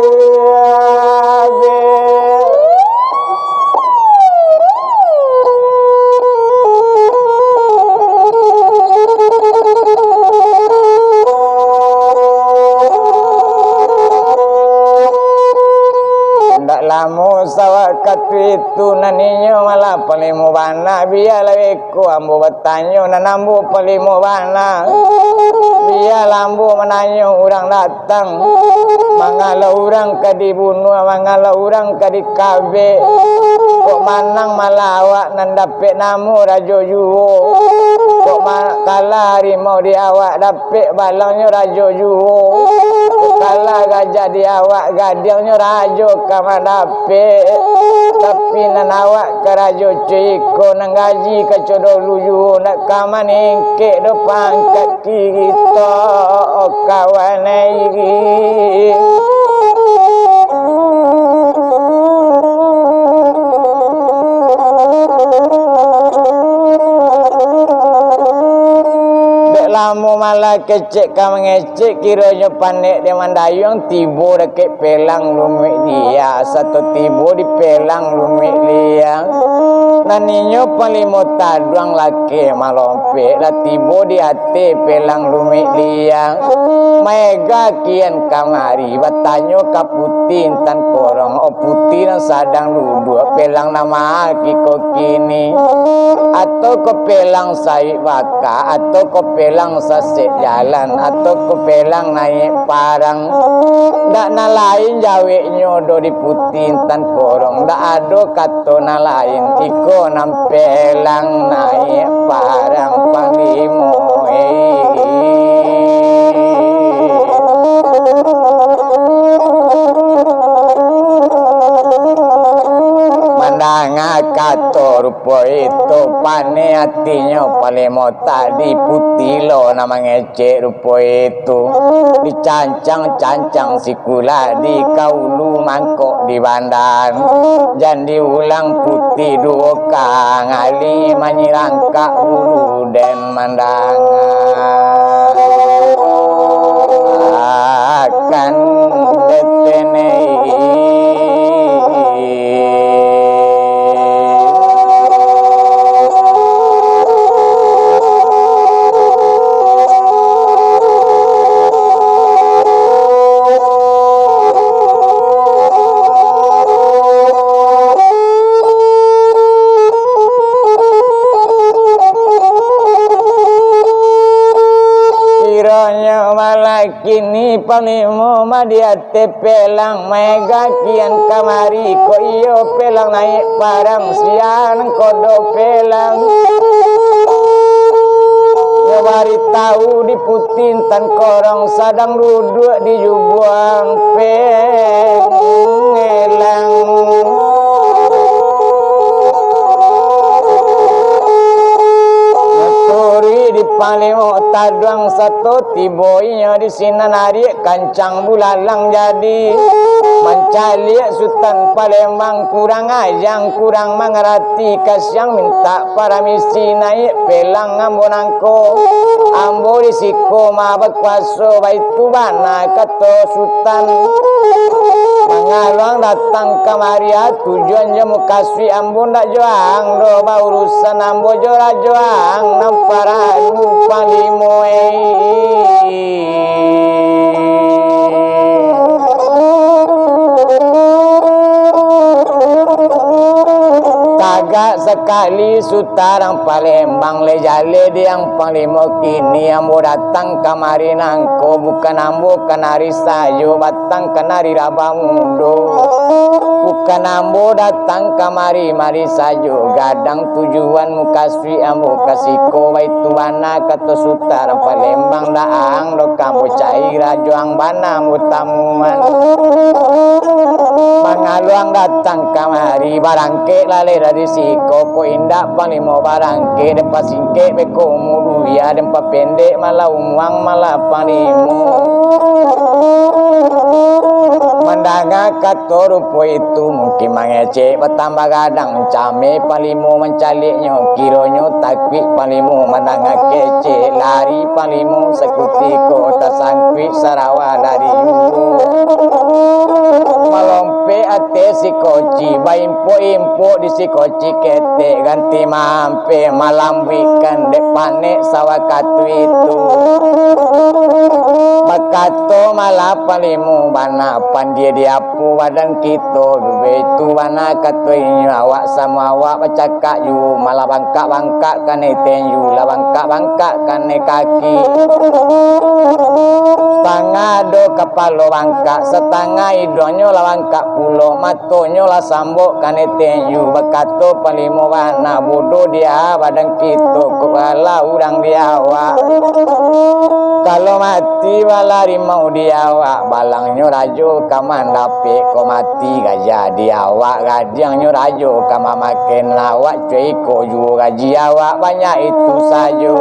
lamo sawakat itu naninyo malah panglimo bana biarlah beko ambo batanyo nanambo panglimo bana biar lambu menanyo orang datang mangala orang ka dibunuh mangala orang ka dikabe kok manang malawak nan dapet namu rajo juwo kok kala harimau di awak dapet balangnya rajo juwo kala gajah di awak gadilnya rajo kama dapet tapi nan awak ke rajo ciko nang gaji ke codolu juwo nak kama ningke do pangkat kita kawan iki lamu malah kecek ka mengecek kiranya panek dia mandayung tibo deket pelang lumik dia satu tibo di pelang lumik dia naninyo palimo taduang laki malompe la tibo di hati pelang lumik dia mega kian kamari batanyo kaputin tan korong o putih sadang ludu pelang nama kiko kini atau ke pelang sai baka atau ke pelang sasek jalan atau ke pelang naik parang ndak na lain jawe nyodo di putin tan korong ndak ado kato na lain iko nam pelang naik parang panglimo kato rupo itu pane hatinya palemo tadi putih lo nama ngecek rupo itu dicancang-cancang sikula di kaulu mangkok di bandan jan diulang putih dua kang ali menyirangka ulu dan mandangan akan detenei kini panglimo madiate pelang mega kian kamari ko iyo pelang naik parang sian kodo pelang nyawari tahu di putin tan korong sadang duduk di jubuang pengelang di palimo taduang satu tiboinya di sini narik kancang bulalang jadi mencari Sultan Palembang kurang ajang kurang mengerti kasyang minta para misi naik pelang ambonangko ambo di siko mabak paso baitu bana kato Sultan mengaluang datang kemaria tujuannya mukaswi ambo ndak joang do urusan ambo jora joang nampara panglimo tagak sekali sutarang Palembang lejale diang panglimo kini ambo datang kamari nangko bukan ambo kenari sayo batang kenari rabamundo bukan ambo datang kamari mari sayo gadang tujuan mukaswi ambo kasiko baitu bana kato sutarang Palembang daang do kamu cai rajoang bana mutamuan pangaluang datang kamari barangke lale dari siko ko indak panglimo barangke depa singke beko mulu ya dempa pendek malah umuang malah panglimo mandanga kato rupo itu mungkin mangece bertambah gadang came panglimo mencaliknya kironyo takwi panglimo mandanga kece lari panglimo sekuti kota sangkwi sarawa dari malompe gawe ate si koci baimpo-impo di si koci kete ganti mampe malam wikan dek panek sawakatu itu bakato malah palimu bana pandie diapu badan kita bebetu bana katuin awak sama awak bacakak yu malah bangkak-bangkak kane tenyu lah bangkak-bangkak kane kaki setengah do kepala bangkak setengah idonyo lah bangkak pulo matonyo lah sambok kane tenyu bakato palimu bana bodoh dia badan kita kepala urang dia awak kalau mati balari mau diawak balangnya rajo kamandape ko mati gajah diawak gadiangnya rajo kama makin lawak cuy ko ju gaji awak banyak itu saja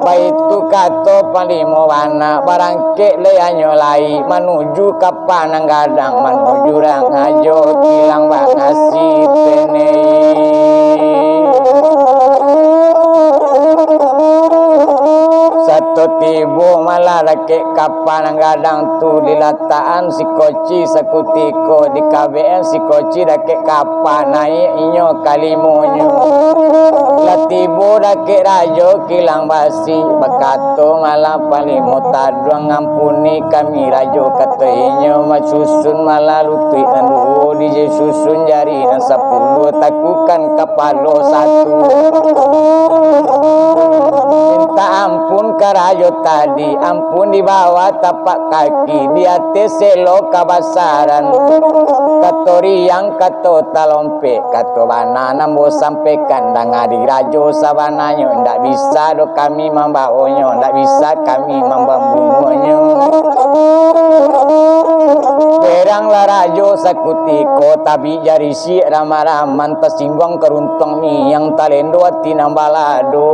baitu kato palimo wana barangke leanyo lai menuju kapan gadang menuju rang ajo kilang bangasi tenei satu tibu malah laki kapan gadang tu dilataan si koci sekutiko di KBN si koci laki kapan naik inyo kalimonyo latibu laki rajo kilang basi bakato malah palimo taduang ngampuni kami rajo kata inyo masusun malah lutui nandu di susun jari dan 10 takukan kepalo satu minta ampun karayo tadi ampun di bawah tapak kaki di atas selo kabasaran katori yang kato talompe kato banana mau sampaikan dengan di rajo sabananya ndak bisa do kami membawanya ndak bisa kami membambunya peranglah rajo sakutiko tabi jari si ramaraman tersinggung keruntong mi yang talendo tinambalado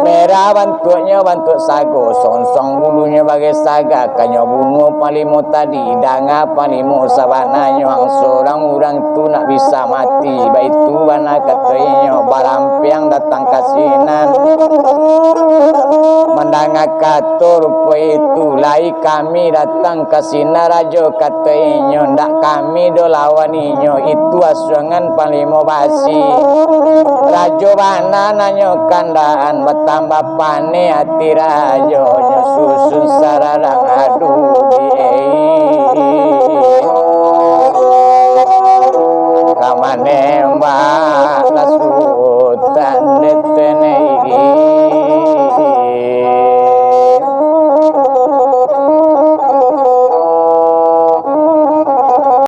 merah bentuknya bentuk sago songsong bulunya bagai saga kanyo bungo palimo tadi danga palimo sabananya ang seorang orang tu nak bisa mati baitu bana katanya balampiang datang kasinan mendanga kato rupa itu lai kami datang kasina rajo katanya ndak kami do lawaninyo itu asuangan palimo basi rajo bana nanyo kandaan bertambah pane hati rajo susun sararang aduh kamane mbak lasu